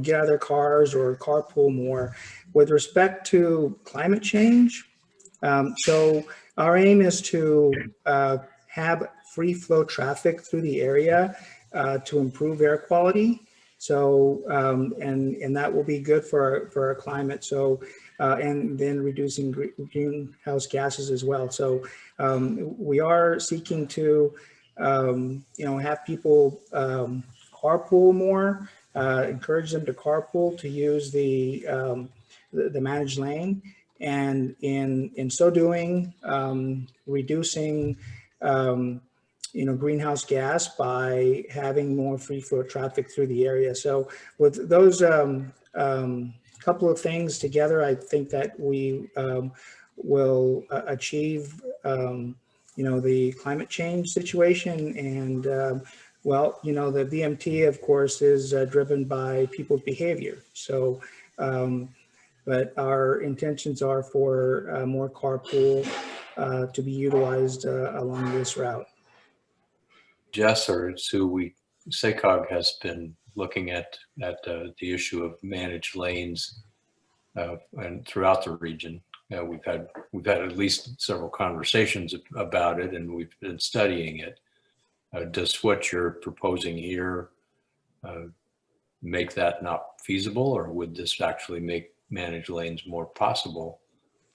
get out of their cars or carpool more. With respect to climate change, so our aim is to have free flow traffic through the area to improve air quality. So and that will be good for our climate. So and then reducing greenhouse gases as well. So we are seeking to have people carpool more, encourage them to carpool, to use the managed lane, and in so doing, reducing greenhouse gas by having more free flow traffic through the area. So with those couple of things together, I think that we will achieve the climate change situation. And well, the VMT, of course, is driven by people's behavior. So but our intentions are for more carpool to be utilized along this route.
Jess or Sue, SACOG has been looking at the issue of managed lanes and throughout the region. We've had at least several conversations about it, and we've been studying it. Does what you're proposing here make that not feasible, or would this actually make managed lanes more possible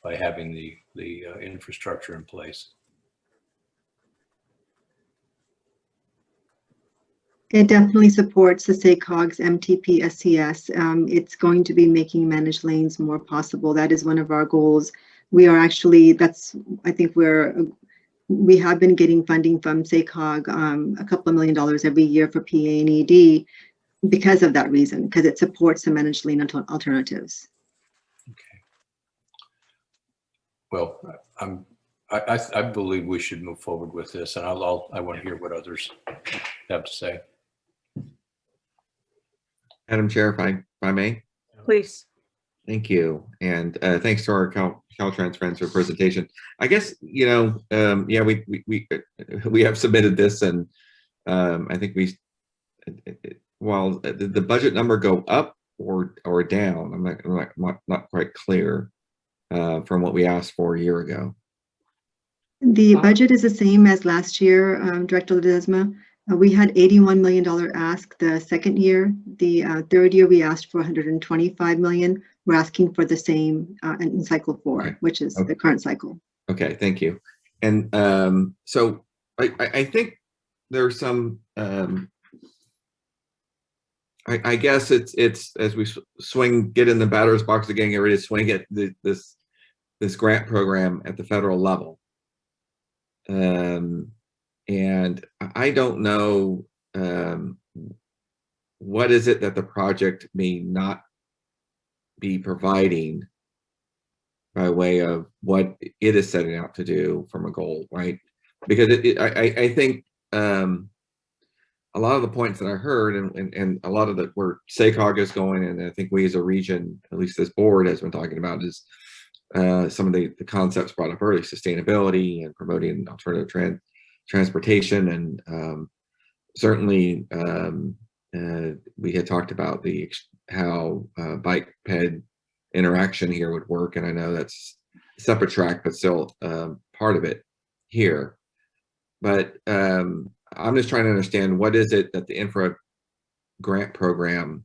by having the infrastructure in place?
It definitely supports the SACOG's MTP SCS. It's going to be making managed lanes more possible. That is one of our goals. We are actually, I think we have been getting funding from SACOG, a couple of $1 million every year for PA and ED because of that reason, because it supports the managed lane alternatives.
Okay. Well, I believe we should move forward with this, and I want to hear what others have to say.
Madam Chair, if I may.
Please.
Thank you. And thanks to our Caltrans friends for presentation. I guess, yeah, we have submitted this, and I think while the budget number go up or down, I'm not quite clear from what we asked for a year ago.
The budget is the same as last year, Director Ledesma. We had $81 million ask the second year. The third year we asked for $125 million. We're asking for the same in cycle 4, okay, which is the current cycle.
Okay, thank you. And so I think there's some, I guess it's as we get in the batter's box again, get ready to swing at this grant program at the federal level. And I don't know what is it that the project may not be providing by way of what it is setting out to do from a goal, right? Because I think a lot of the points that I heard and a lot of where SACOG is going, and I think we as a region, at least this board has been talking about, is some of the concepts brought up early, sustainability and promoting alternative transportation, and certainly we had talked about how bike ped interaction here would work, and I know that's a separate track, but still part of it here. But I'm just trying to understand, what is it that the infra grant program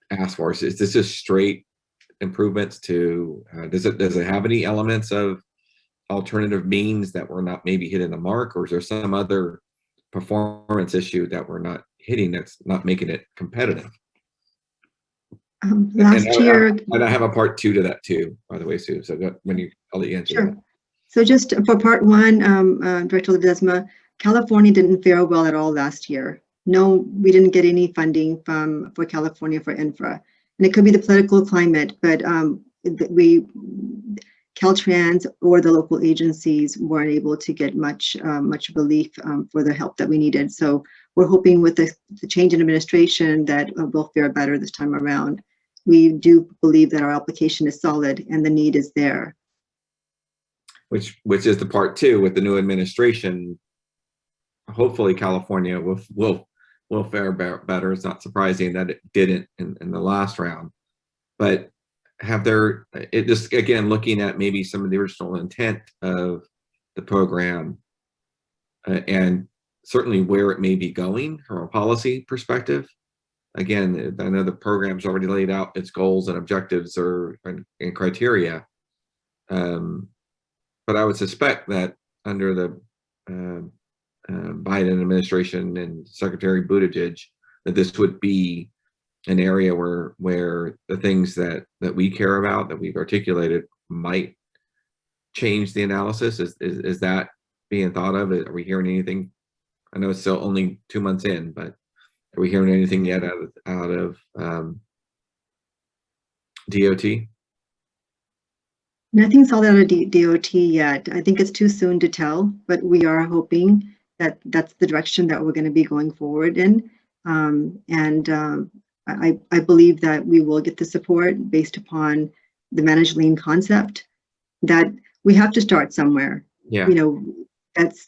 asks for? Is this just straight improvements to? Does it have any elements of alternative means that we're not maybe hitting the mark, or is there some other performance issue that we're not hitting that's not making it competitive?
Last year,
and I have a part 2 to that too, by the way, Sue. So I'll let you answer.
Sure.
That.
So just for part 1, Director Ledesma, California didn't fare well at all last year. no, we didn't get any funding for California for infra. And it could be the political climate, but Caltrans or the local agencies weren't able to get much relief for the help that we needed. So we're hoping with the change in administration that we'll fare better this time around. We do believe that our application is solid and the need is there.
Which is the part two with the new administration. Hopefully California will fare better. It's not surprising that it didn't in the last round, but it just, again, looking at maybe some of the original intent of the program and certainly where it may be going from a policy perspective. Again, I know the program's already laid out its goals and objectives and criteria. But I would suspect that under the Biden administration and Secretary Buttigieg, that this would be an area where the things that we care about, that we've articulated, might change the analysis. Is that being thought of? Are we hearing anything? I know it's still only 2 months in, but are we hearing anything yet out of DOT?
Nothing solid out of DOT yet. I think it's too soon to tell, but we are hoping that that's the direction that we're going to be going forward in. I believe that we will get the support based upon the managed lane concept, that we have to start somewhere.
Yeah.
You know,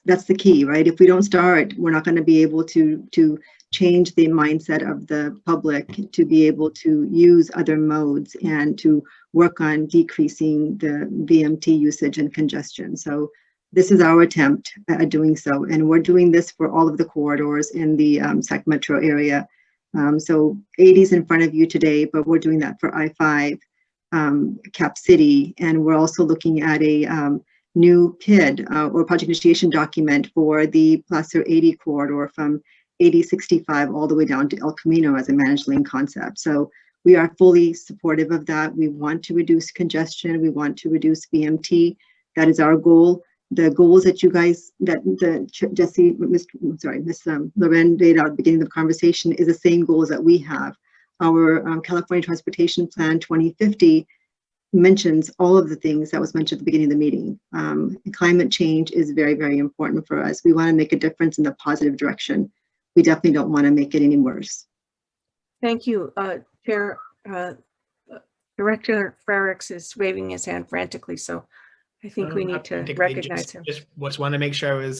that's the key, right? If we don't start, we're not going to be able to change the mindset of the public to be able to use other modes and to work on decreasing the VMT usage and congestion. So this is our attempt at doing so. And we're doing this for all of the corridors in the Sac Metro area. So 80 is in front of you today, but we're doing that for I-5, Cap City. And we're also looking at a new PID or project initiation document for the Placer 80 corridor from 8065 all the way down to El Camino as a managed lane concept. So we are fully supportive of that. We want to reduce congestion. We want to reduce VMT. That is our goal. The goals that you guys, Miss Loren laid out at the beginning of the conversation is the same goals that we have. Our California Transportation Plan 2050 mentions all of the things that was mentioned at the beginning of the meeting. Climate change is very, very important for us. We want to make a difference in the positive direction. We definitely don't want to make it any worse.
Thank you, Chair. Director Frericks is waving his hand frantically, so I think we need to recognize him.
Just want to make sure I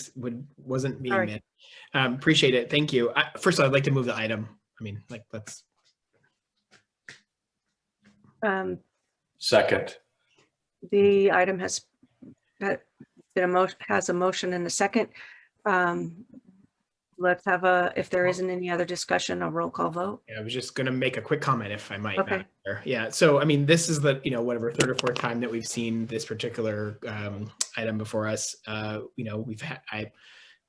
wasn't being missed. Appreciate it. Thank you. First of all, I'd like to move the item. I mean, like, let's.
Second.
The item has a motion and a second. Let's have if there isn't any other discussion, a roll call vote.
Yeah, I was just going to make a quick comment if I might.
Okay.
Yeah. So, I mean, this is the, whatever, third or fourth time that we've seen this particular item before us.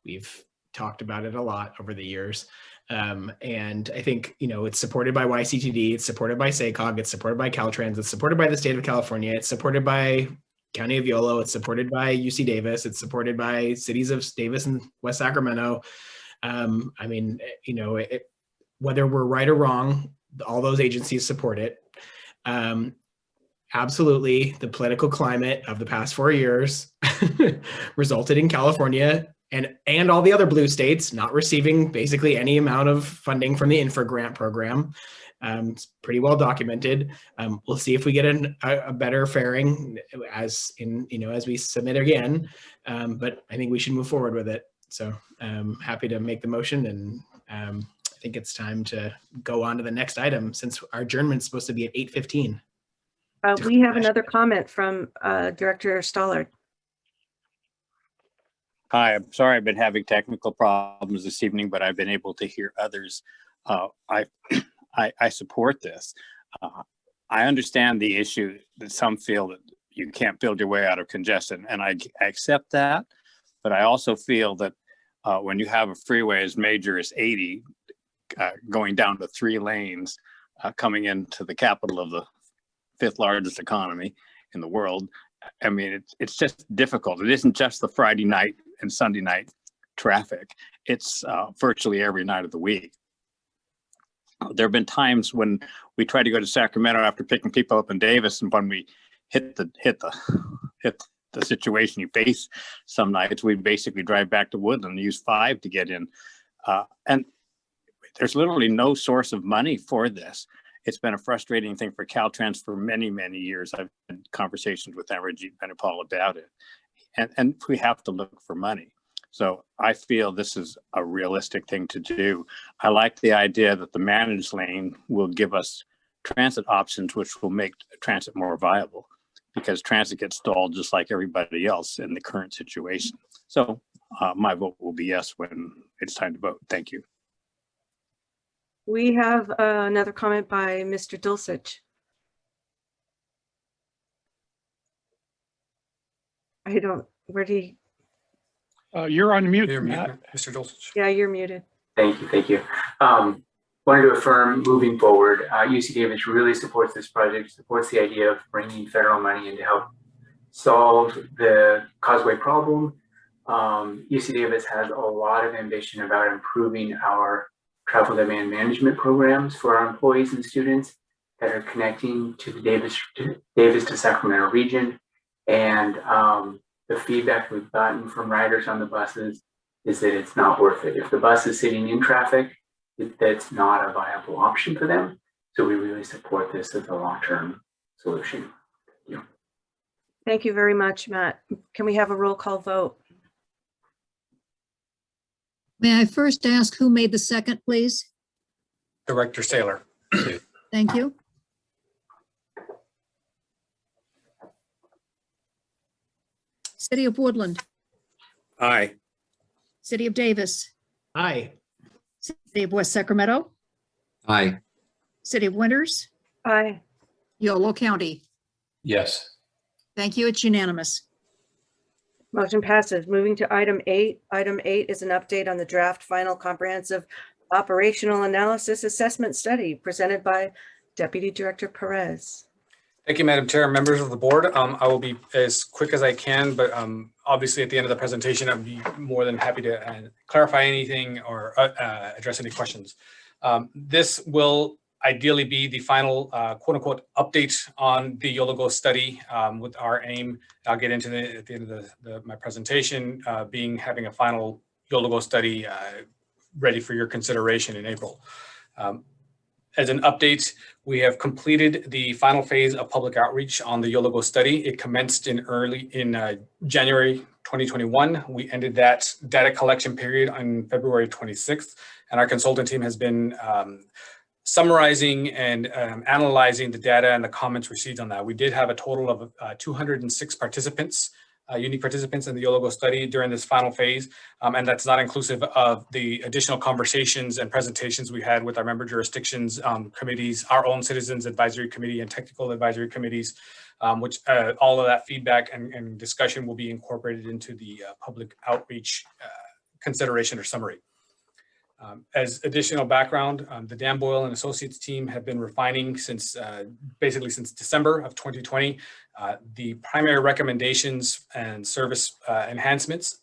We've talked about it a lot over the years. And I think, it's supported by YCTD, it's supported by SACOG, it's supported by Caltrans, it's supported by the state of California, it's supported by County of Yolo, it's supported by UC Davis, it's supported by cities of Davis and West Sacramento. I mean, whether we're right or wrong, all those agencies support it. Absolutely, the political climate of the past 4 years resulted in California and all the other blue states not receiving basically any amount of funding from the infra grant program. It's pretty well documented. We'll see if we get a better faring as we submit again. But I think we should move forward with it. So I'm happy to make the motion, and I think it's time to go on to the next item since our adjournment's supposed to be at 8:15.
We have another comment from Director Stollard.
Hi, I'm sorry I've been having technical problems this evening, but I've been able to hear others. I support this. I understand the issue that some feel that you can't build your way out of congestion, and I accept that. But I also feel that when you have a freeway as major as 80, going down to 3 lanes, coming into the capital of the 5th largest economy in the world, I mean, it's just difficult. It isn't just the Friday night and Sunday night traffic. It's virtually every night of the week. There have been times when we tried to go to Sacramento after picking people up in Davis, and when we hit the situation you face some nights, we basically drive back to Woodland and use 5 to get in. And there's literally no source of money for this. It's been a frustrating thing for Caltrans for many, many years. I've had conversations with Amarjeet Benapal about it. And we have to look for money. So I feel this is a realistic thing to do. I like the idea that the managed lane will give us transit options, which will make transit more viable, because transit gets stalled just like everybody else in the current situation. So my vote will be yes when it's time to vote. Thank you.
We have another comment by Mr. Dulcich. I don't, where do you?
You're on mute,
You're
Matt.
muted, Mr. Dulcich.
Yeah, you're muted.
Thank you, thank you. Wanted to affirm moving forward, UC Davis really supports this project, supports the idea of bringing federal money in to help solve the causeway problem. UC Davis has a lot of ambition about improving our travel demand management programs for our employees and students that are connecting to the Davis to Sacramento region. And the feedback we've gotten from riders on the buses is that it's not worth it. If the bus is sitting in traffic, that's not a viable option for them. So we really support this as a long-term solution. Thank you.
Thank you very much, Matt. Can we have a roll call vote?
May I first ask who made the second, please?
Director Saylor.
Thank you. City of Woodland,
Aye.
City of Davis,
Aye.
City of West Sacramento,
Aye.
City of Winters,
Aye.
Yolo County.
Yes.
Thank you. It's unanimous.
Motion passes. Moving to item 8. Item 8 is an update on the draft final comprehensive operational analysis assessment study presented by Deputy Director Perez.
Thank you, Madam Chair, members of the board. I will be as quick as I can, but obviously at the end of the presentation, I'd be more than happy to clarify anything or address any questions. This will ideally be the final quote unquote update on the YOLOGO study with our aim. I'll get into it at the end of my presentation, having a final YOLOGO study ready for your consideration in April. As an update, we have completed the final phase of public outreach on the YOLOGO study. It commenced in January 2021. We ended that data collection period on February 26th, and our consultant team has been summarizing and analyzing the data and the comments received on that. We did have a total of 206 participants, unique participants in the YOLOGO study during this final phase. And that's not inclusive of the additional conversations and presentations we had with our member jurisdictions, committees, our own Citizens Advisory Committee and Technical Advisory Committees, which all of that feedback and discussion will be incorporated into the public outreach consideration or summary. As additional background, the Dan Boyle and Associates team have been refining basically since December of 2020, the primary recommendations and service enhancements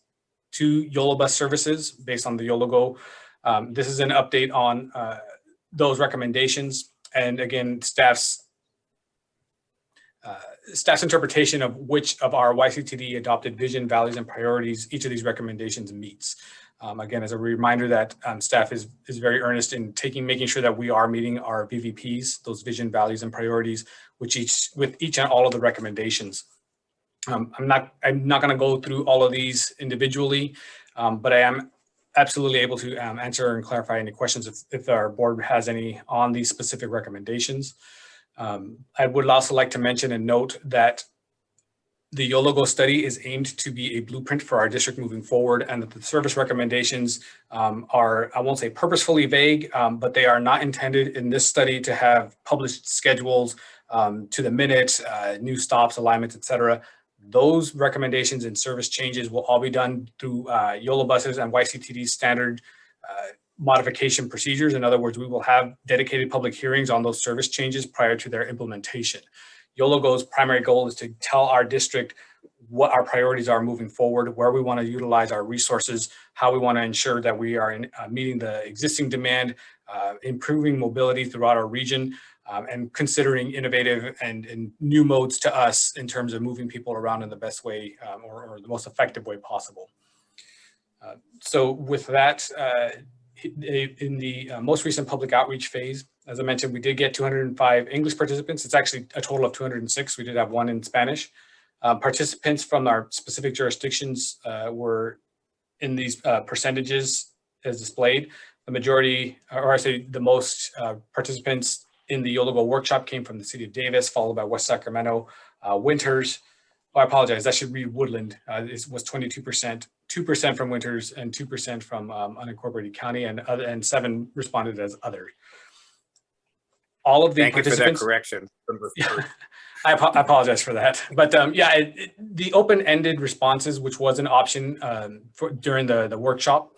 to YOLO bus services based on the YOLOGO. This is an update on those recommendations. And again, staff's interpretation of which of our YCTD adopted vision, values, and priorities each of these recommendations meets. Again, as a reminder that staff is very earnest in making sure that we are meeting our VVPs, those vision, values, and priorities, with each and all of the recommendations. I'm not going to go through all of these individually, but I am absolutely able to answer and clarify any questions if our board has any on these specific recommendations. I would also like to mention and note that the YOLOGO study is aimed to be a blueprint for our district moving forward, and that the service recommendations are, I won't say purposefully vague, but they are not intended in this study to have published schedules to the minute, new stops, alignments, et cetera. Those recommendations and service changes will all be done through YOLO buses and YCTD standard modification procedures. In other words, we will have dedicated public hearings on those service changes prior to their implementation. YOLOGO's primary goal is to tell our district what our priorities are moving forward, where we want to utilize our resources, how we want to ensure that we are meeting the existing demand, improving mobility throughout our region, and considering innovative and new modes to us in terms of moving people around in the best way or the most effective way possible. So with that, in the most recent public outreach phase, as I mentioned, we did get 205 English participants. It's actually a total of 206. We did have one in Spanish. Participants from our specific jurisdictions were in these percentages as displayed. The majority, or I say the most participants in the YOLO Go workshop came from the city of Davis, followed by West Sacramento. Winters, oh, I apologize, that should read Woodland. It was 22%, 2% from Winters and 2% from unincorporated county, and 7 responded as other. All of the
Thank you for that
participants.
correction.
Yeah, I apologize for that. But yeah, the open-ended responses, which was an option during the workshop,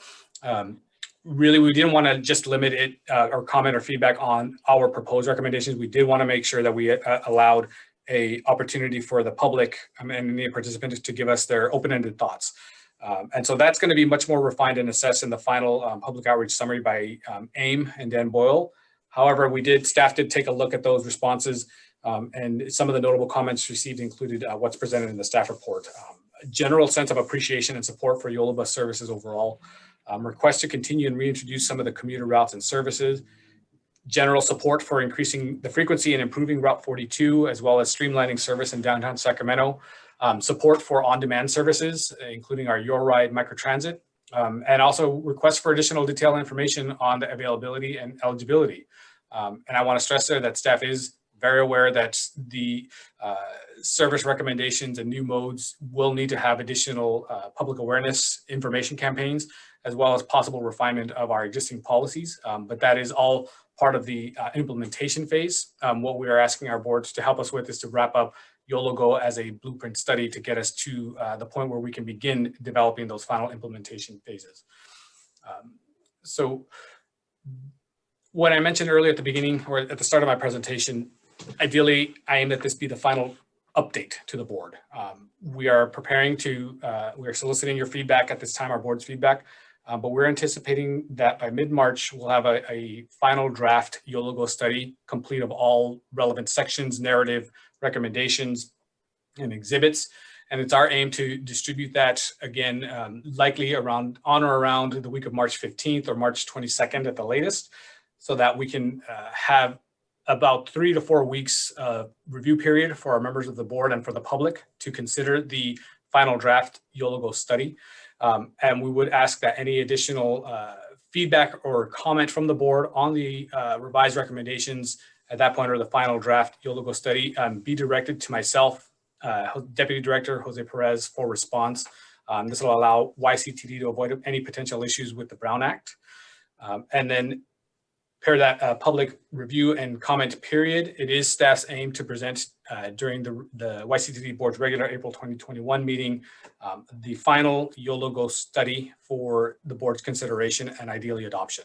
really, we didn't want to just limit it or comment or feedback on our proposed recommendations. We did want to make sure that we allowed a opportunity for the public and any participants to give us their open-ended thoughts. And so that's going to be much more refined and assessed in the final public outreach summary by AIM and Dan Boyle. However, staff did take a look at those responses, and some of the notable comments received included what's presented in the staff report. A general sense of appreciation and support for YOLO Bus services overall. Request to continue and reintroduce some of the commuter routes and services. General support for increasing the frequency and improving Route 42, as well as streamlining service in downtown Sacramento. Support for on-demand services, including our Your Ride microtransit. And also request for additional detailed information on the availability and eligibility. And I want to stress there that staff is very aware that the service recommendations and new modes will need to have additional public awareness information campaigns, as well as possible refinement of our existing policies. But that is all part of the implementation phase. What we are asking our boards to help us with is to wrap up YOLO Go as a blueprint study to get us to the point where we can begin developing those final implementation phases. So what I mentioned earlier at the beginning or at the start of my presentation, ideally, I aim that this be the final update to the board. We are preparing to, we are soliciting your feedback at this time, our board's feedback, but we're anticipating that by mid-March, we'll have a final draft YOLO Go study complete of all relevant sections, narrative, recommendations, and exhibits. And it's our aim to distribute that again, likely on or around the week of March 15th or March 22nd at the latest, so that we can have about 3 to 4 weeks review period for our members of the board and for the public to consider the final draft YOLO Go study. And we would ask that any additional feedback or comment from the board on the revised recommendations at that point or the final draft YOLO Go study be directed to myself, Deputy Director Jose Perez, for response. This will allow YCTD to avoid any potential issues with the Brown Act. And then pair that public review and comment period. It is staff's aim to present during the YCTD board's regular April 2021 meeting, the final YOLO Go study for the board's consideration and ideally adoption.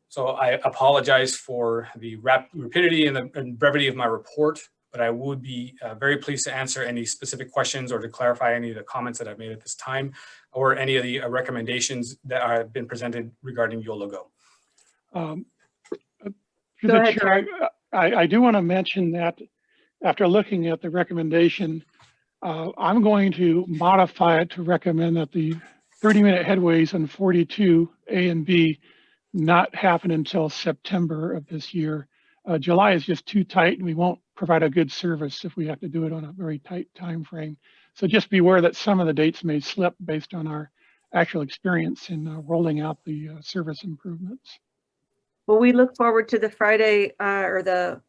So I apologize for the rapidity and brevity of my report, but I would be very pleased to answer any specific questions or to clarify any of the comments that I've made at this time, or any of the recommendations that have been presented regarding YOLO Go.
Go ahead, Chair, I do want to mention that after looking at the recommendation, I'm going to modify it to recommend that the 30-minute headways on 42 A and B not happen until September of this year. July is just too tight, and we won't provide a good service if we have to do it on a very tight time frame. So just be aware that some of the dates may slip based on our actual experience in rolling out the service improvements.
Well, we look forward to the Friday or the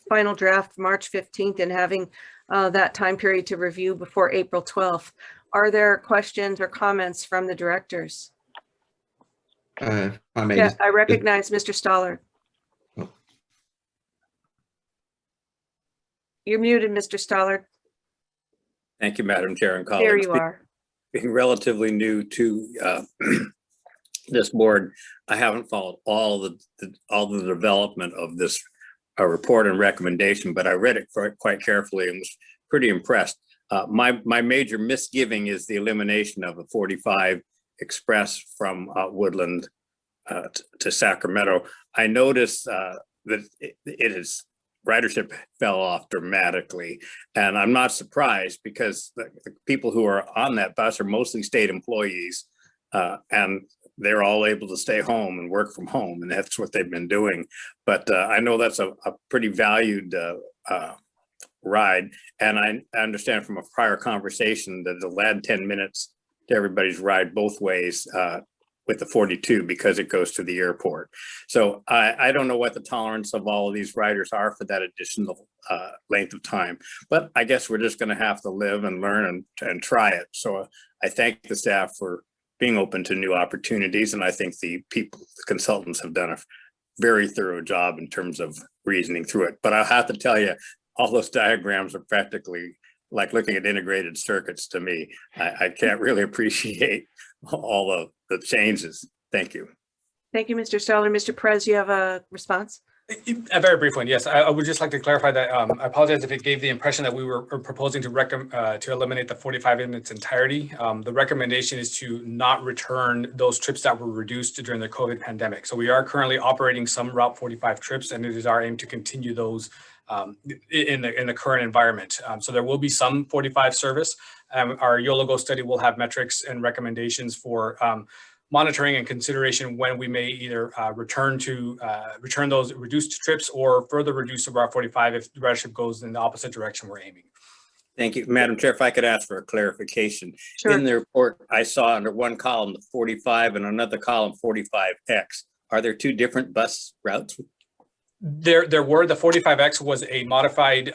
final draft, March 15th, and having that time period to review before April 12th. Are there questions or comments from the directors?
If I may,
Yeah, I recognize Mr. Stollard.
Oh.
You're muted, Mr. Stollard.
Thank you, Madam Chair and colleagues.
There you are.
Being relatively new to this board, I haven't followed all the development of this report and recommendation, but I read it quite carefully and was pretty impressed. My major misgiving is the elimination of a 45 express from Woodland to Sacramento. I noticed that it is ridership fell off dramatically, and I'm not surprised because the people who are on that bus are mostly state employees, and they're all able to stay home and work from home, and that's what they've been doing. But I know that's a pretty valued ride, and I understand from a prior conversation that it'll add 10 minutes to everybody's ride both ways with the 42 because it goes to the airport. So I don't know what the tolerance of all of these riders are for that additional length of time, but I guess we're just going to have to live and learn and try it. So I thank the staff for being open to new opportunities, and I think the consultants have done a very thorough job in terms of reasoning through it. But I'll have to tell you, all those diagrams are practically like looking at integrated circuits to me. I can't really appreciate all of the changes. Thank you.
Thank you, Mr. Stoller. Mr. Perez, you have a response?
A very brief one, yes. I would just like to clarify that I apologize if it gave the impression that we were proposing to eliminate the 45 in its entirety. The recommendation is to not return those trips that were reduced during the COVID pandemic. So we are currently operating some Route 45 trips, and it is our aim to continue those in the current environment. So there will be some 45 service. Our YOLOGO study will have metrics and recommendations for monitoring and consideration when we may either return those reduced trips or further reduce the Route 45 if the ridership goes in the opposite direction we're aiming.
Thank you, Madam Chair. If I could ask for a clarification.
Sure.
In the report, I saw under one column the 45 and another column 45X. Are there two different bus routes?
There were. The 45X was a modified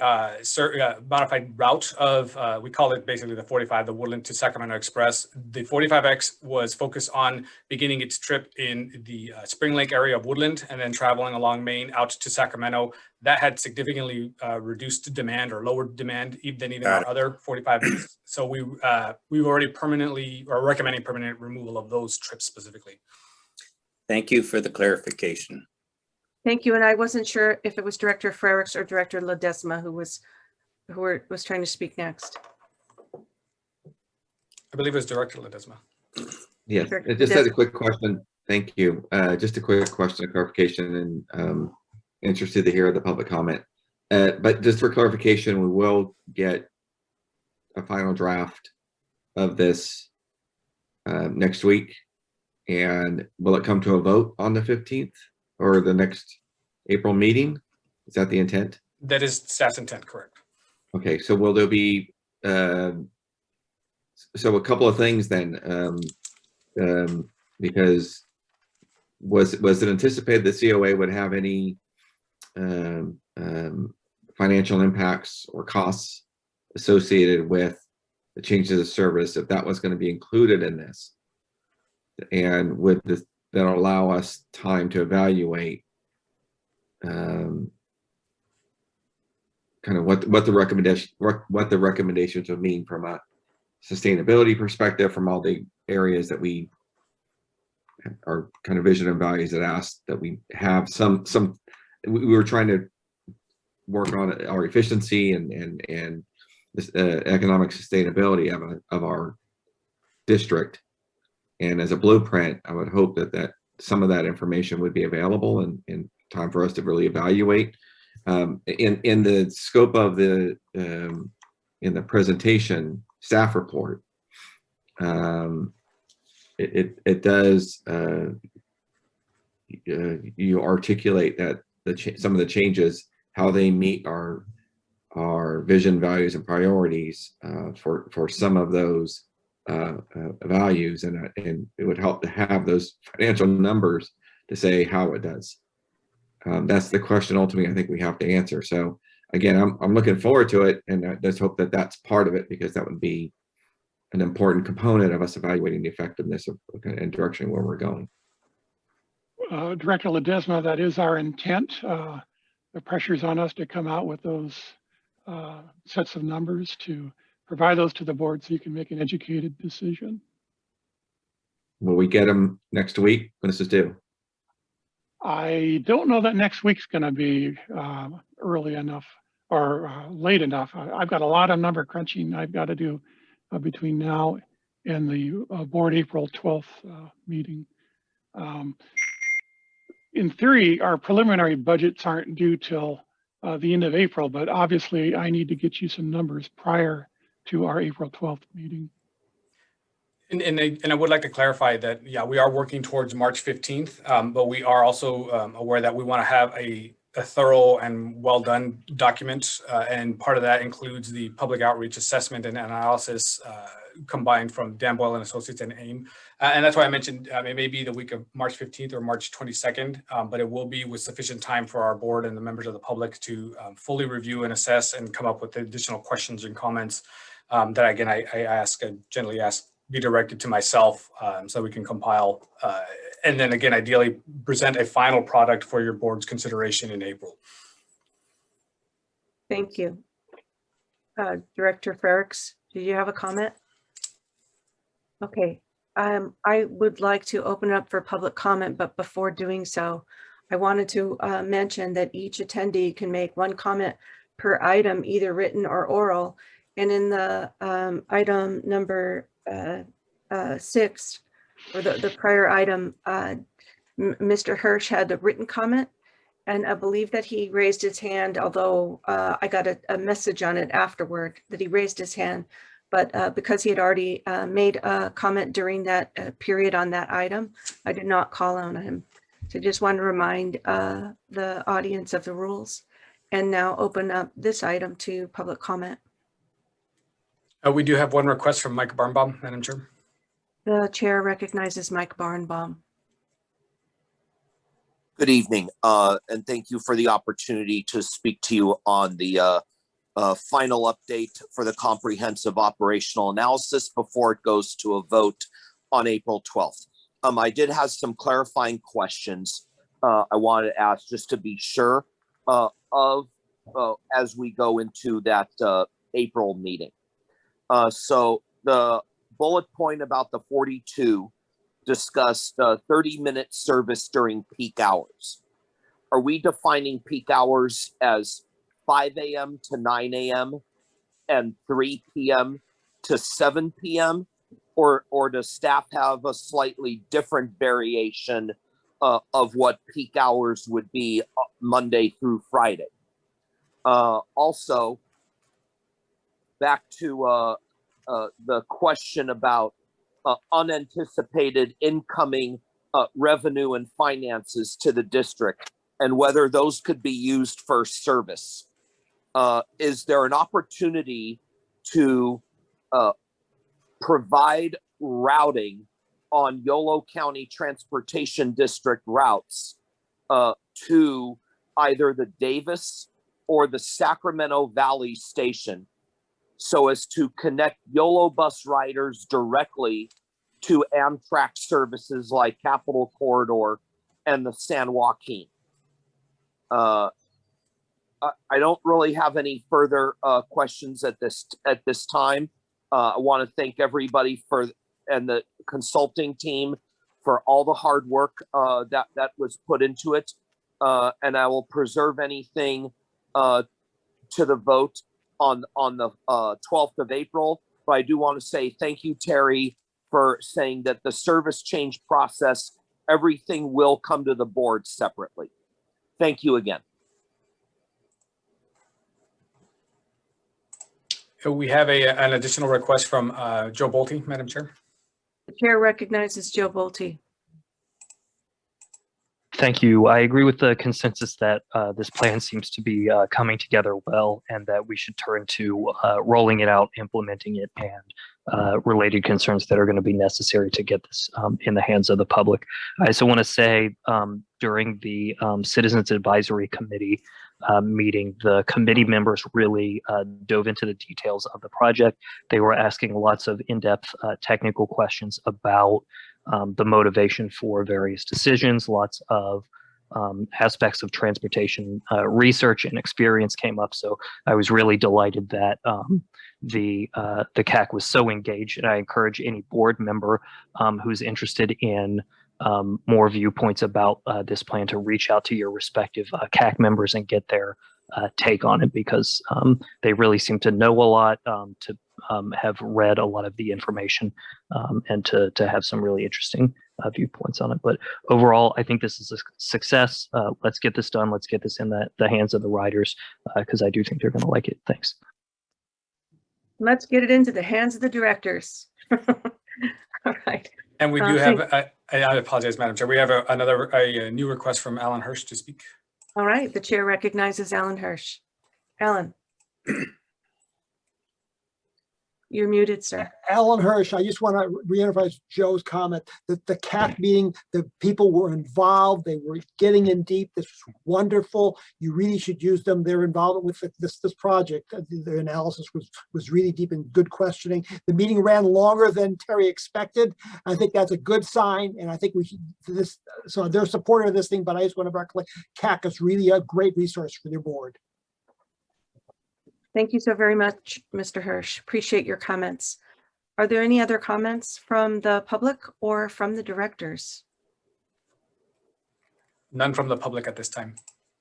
modified route of, we call it basically the 45, the Woodland to Sacramento Express. The 45X was focused on beginning its trip in the Spring Lake area of Woodland and then traveling along Main out to Sacramento. That had significantly reduced demand or lowered demand than even our other 45X. So we've already permanently or recommending permanent removal of those trips specifically.
Thank you for the clarification.
Thank you. And I wasn't sure if it was Director Frericks or Director Ledesma who was trying to speak next.
I believe it was Director Ledesma.
Yes, I just had a quick question. Thank you. Just a quick question of clarification, and interested to hear the public comment. But just for clarification, we will get a final draft of this next week. And will it come to a vote on the 15th? Or the next April meeting? Is that the intent?
That is staff's intent, correct.
Okay, so will there be, so a couple of things then, because was it anticipated the COA would have any financial impacts or costs associated with the changes of service, if that was going to be included in this? And would this that'll allow us time to evaluate kind of what the recommendations would mean from a sustainability perspective, from all the areas that we are kind of vision and values that asked that we have we were trying to work on our efficiency and this economic sustainability of our district. And as a blueprint, I would hope that some of that information would be available and time for us to really evaluate. In the scope of in the presentation staff report, it does you articulate that some of the changes, how they meet our vision, values, and priorities for some of those values, and it would help to have those financial numbers to say how it does. That's the question ultimately I think we have to answer. So again, I'm looking forward to it, and I just hope that that's part of it, because that would be an important component of us evaluating the effectiveness of and direction where we're going.
Director Ledesma, that is our intent. The pressure's on us to come out with those sets of numbers to provide those to the board so you can make an educated decision.
Will we get them next week when this is due?
I don't know that next week's going to be early enough. or late enough. I've got a lot of number crunching I've got to do between now and the board April 12th meeting. In theory, our preliminary budgets aren't due till the end of April, but obviously I need to get you some numbers prior to our April 12th meeting.
And I would like to clarify that, yeah, we are working towards March 15th, but we are also aware that we want to have a thorough and well done document. And part of that includes the public outreach assessment and analysis combined from Dan Boyle and Associates and AIM. And that's why I mentioned it may be the week of March 15th or March 22nd, but it will be with sufficient time for our board and the members of the public to fully review and assess and come up with additional questions and comments that, again, I generally ask be directed to myself so we can compile and then again, ideally present a final product for your board's consideration in April.
Thank you. Director Frericks, do you have a comment? Okay, I would like to open up for public comment, but before doing so, I wanted to mention that each attendee can make one comment per item, either written or oral. And in the item number 6, or the prior item, Mr. Hirsch had a written comment, and I believe that he raised his hand, although I got a message on it afterward that he raised his hand. But because he had already made a comment during that period on that item, I did not call on him. So just want to remind the audience of the rules, and now open up this item to public comment.
We do have one request from Mike Barnbaum, Madam Chair.
The chair recognizes Mike Barnbaum.
Good evening, and thank you for the opportunity to speak to you on the final update for the comprehensive operational analysis before it goes to a vote on April 12th. I did have some clarifying questions I wanted to ask just to be sure of as we go into that April meeting. So the bullet point about the 42 discussed 30-minute service during peak hours. Are we defining peak hours as 5 a.m. to 9 a.m. and 3 p.m. to 7 p.m.? Or does staff have a slightly different variation of what peak hours would be Monday through Friday? Also, back to the question about unanticipated incoming revenue and finances to the district and whether those could be used for service. Is there an opportunity to provide routing on Yolo County Transportation District routes to either the Davis or the Sacramento Valley Station so as to connect Yolo bus riders directly to Amtrak services like Capitol Corridor and the San Joaquin? I don't really have any further questions at this time. I want to thank everybody and the consulting team for all the hard work that was put into it. And I will preserve anything to the vote on the 12th of April. But I do want to say thank you, Terry, for saying that the service change process, everything will come to the board separately. Thank you again.
We have an additional request from Joe Bolte, Madam Chair.
The chair recognizes Joe Bolte.
Thank you. I agree with the consensus that this plan seems to be coming together well, and that we should turn to rolling it out, implementing it, and related concerns that are going to be necessary to get this in the hands of the public. I also want to say during the Citizens Advisory Committee meeting, the committee members really dove into the details of the project. They were asking lots of in-depth technical questions about the motivation for various decisions. Lots of aspects of transportation research and experience came up. So I was really delighted that the CAC was so engaged, and I encourage any board member who's interested in more viewpoints about this plan to reach out to your respective CAC members and get their take on it, because they really seem to know a lot, to have read a lot of the information, and to have some really interesting viewpoints on it. But overall, I think this is a success. Let's get this done. Let's get this in the hands of the riders, because I do think they're going to like it. Thanks.
Let's get it into the hands of the directors. All right.
And we do have, I apologize, Madam Chair. We have a new request from Alan Hirsch to speak.
All right. The chair recognizes Alan Hirsch. Alan. You're muted, sir.
Alan Hirsch, I just want to reiterate Joe's comment that the CAC meeting, the people were involved, they were getting in deep. This was wonderful. You really should use them. Their involvement with this project, their analysis was really deep and good questioning. The meeting ran longer than Terry expected. I think that's a good sign, and I think we should so they're a supporter of this thing, but I just want to recollect CAC is really a great resource for their board.
Thank you so very much, Mr. Hirsch. Appreciate your comments. Are there any other comments from the public or from the directors?
None from the public at this time.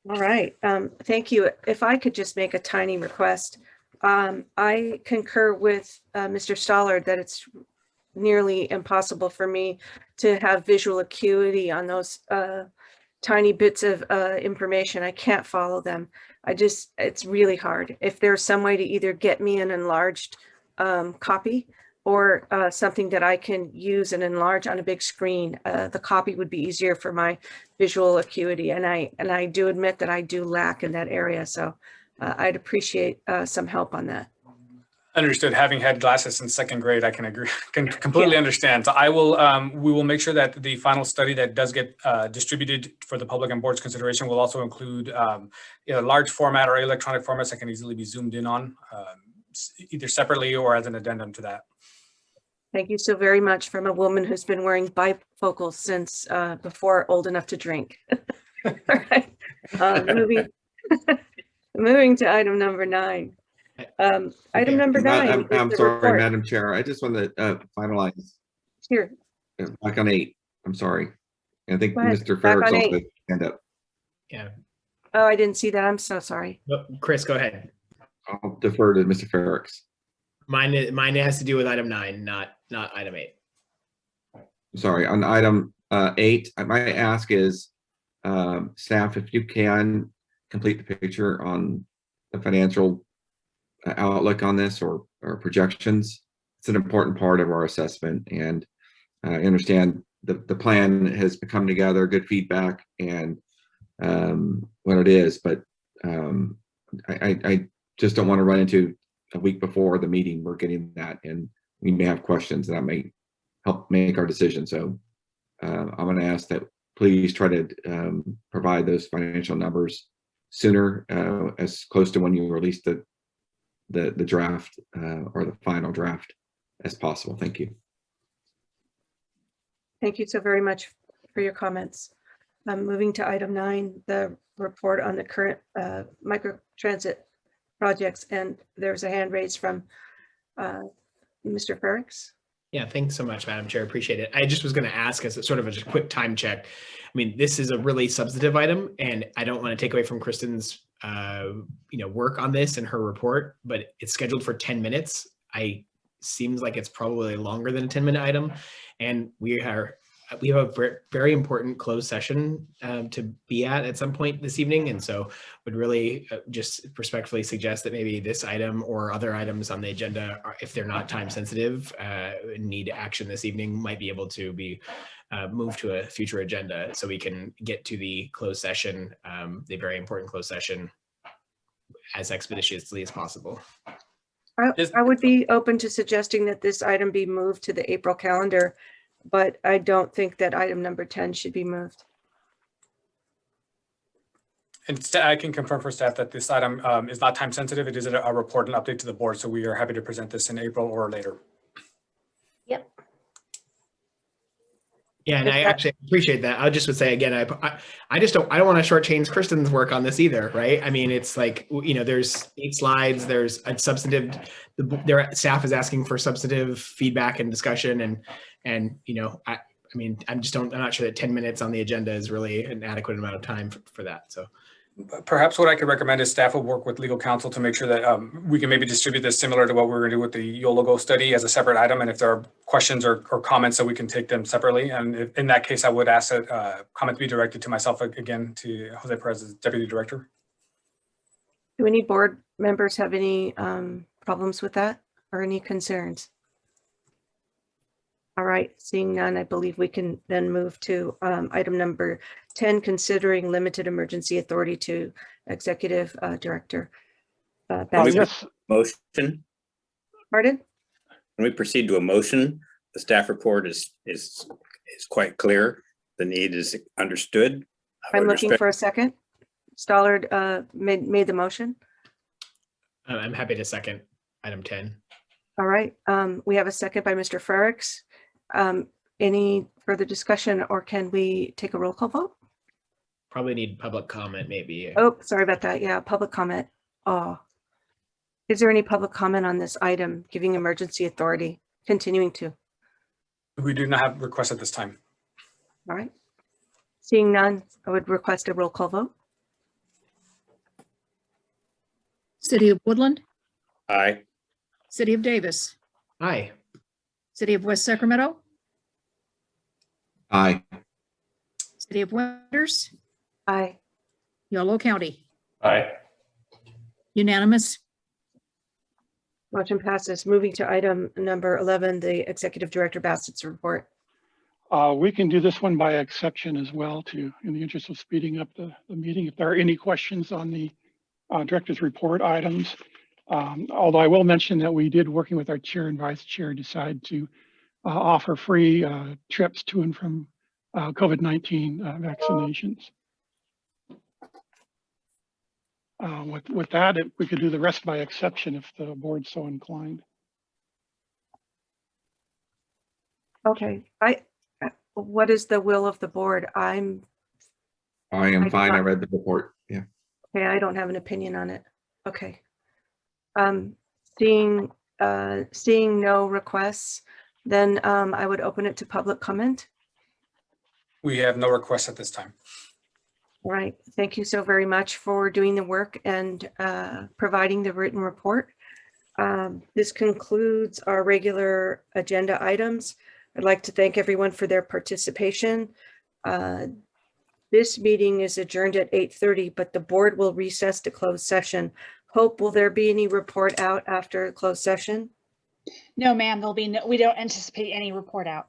All right. Thank you. If I could just make a tiny request. I concur with Mr. Stollard that it's nearly impossible for me to have visual acuity on those tiny bits of information. I can't follow them. It's really hard. If there's some way to either get me an enlarged copy or something that I can use and enlarge on a big screen, the copy would be easier for my visual acuity. And I do admit that I do lack in that area. So I'd appreciate some help on that.
Understood. Having had glasses in second grade, I can agree, can completely understand. So I will, we will make sure that the final study that does get distributed for the public and board's consideration will also include either large format or electronic formats that can easily be zoomed in on, either separately or as an addendum to that.
Thank you so very much, from a woman who's been wearing bifocals since before old enough to drink. All right. Moving to item number 9. Item number 9.
I'm sorry, report. Madam Chair. I just want to finalize.
Here.
Back on 8. I'm sorry. I think Mr. Ferrick's also hand up.
Yeah.
Oh, I didn't see that. I'm so sorry.
Oh, Chris, go ahead.
I'll defer to Mr. Ferrick's.
Mine has to do with item 9, not item 8.
Sorry, on item 8, my ask is staff, if you can complete the picture on the financial outlook on this or projections. It's an important part of our assessment, and I understand the plan has come together, good feedback, and what it is, but I just don't want to run into a week before the meeting we're getting that, and we may have questions that may help make our decision. So I'm going to ask that please try to provide those financial numbers sooner, as close to when you release the draft or the final draft as possible. Thank you.
Thank you so very much for your comments. Moving to item 9, the report on the current microtransit projects, and there's a hand raised from Mr. Ferrick's.
Yeah, thanks so much, Madam Chair. Appreciate it. I just was going to ask as a sort of a quick time check. I mean, this is a really substantive item, and I don't want to take away from Kristen's work on this and her report, but it's scheduled for 10 minutes. Seems like it's probably longer than a 10-minute item, and we have a very important closed session to be at some point this evening, and so would really just respectfully suggest that maybe this item or other items on the agenda, if they're not time sensitive, need action this evening, might be able to be moved to a future agenda so we can get to the closed session, the very important closed session, as expeditiously as possible.
I would be open to suggesting that this item be moved to the April calendar, but I don't think that item number 10 should be moved.
And I can confirm for staff that this item is not time sensitive. It is a report and update to the board. So we are happy to present this in April or later.
Yep.
Yeah, and I actually appreciate that. I just would say again, I don't want to shortchange Kristen's work on this either, right? I mean, it's like, there's 8 slides, there's a substantive, their staff is asking for substantive feedback and discussion, and I'm not sure that 10 minutes on the agenda is really an adequate amount of time for that. So
Perhaps what I could recommend is staff will work with legal counsel to make sure that we can maybe distribute this similar to what we're going to do with the YOLO study as a separate item. And if there are questions or comments, that we can take them separately. And if, in that case, I would ask that comment be directed to myself again, to Jose Perez as Deputy Director.
Do any board members have any problems with that or any concerns? All right, seeing none, I believe we can then move to item number 10, considering limited emergency authority to Executive Director.
Yes.
Motion.
Pardon?
When we proceed to a motion, the staff report is quite clear. The need is understood.
I'm looking for a second. Stollard made the motion.
I'm happy to second item 10.
All right, we have a second by Mr. Frericks. Any further discussion, or can we take a roll call vote?
Probably need public comment, maybe.
Oh, sorry about that. Yeah, public comment. Oh, is there any public comment on this item, giving emergency authority, continuing to?
We do not have requests at this time.
All right. Seeing none, I would request a roll call vote.
City of Woodland,
Aye.
City of Davis,
Aye.
City of West Sacramento,
Aye.
City of Winters,
Aye.
Yolo County.
Aye.
Unanimous.
Motion passes. Moving to item number 11, the Executive Director Bassett's report.
We can do this one by exception as well, too, in the interest of speeding up the meeting. If there are any questions on the director's report items, although I will mention that we did, working with our chair and vice chair, decide to offer free trips to and from COVID-19 vaccinations. With that, we could do the rest by exception if the board's so inclined.
Okay, what is the will of the board?
I am fine. I read the report. Yeah.
Okay, I don't have an opinion on it. Okay. Seeing no requests, then I would open it to public comment.
We have no requests at this time.
All right, thank you so very much for doing the work and providing the written report. This concludes our regular agenda items. I'd like to thank everyone for their participation. This meeting is adjourned at 8:30, but the board will recess to closed session. Hope, will there be any report out after closed session?
No, ma'am, we don't anticipate any report out.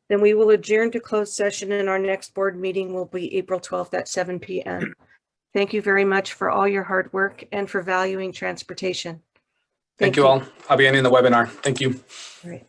Then we will adjourn to closed session, and our next board meeting will be April 12th at 7 p.m. Thank you very much for all your hard work and for valuing transportation.
Thank you all. I'll be ending the webinar. Thank you.
All right.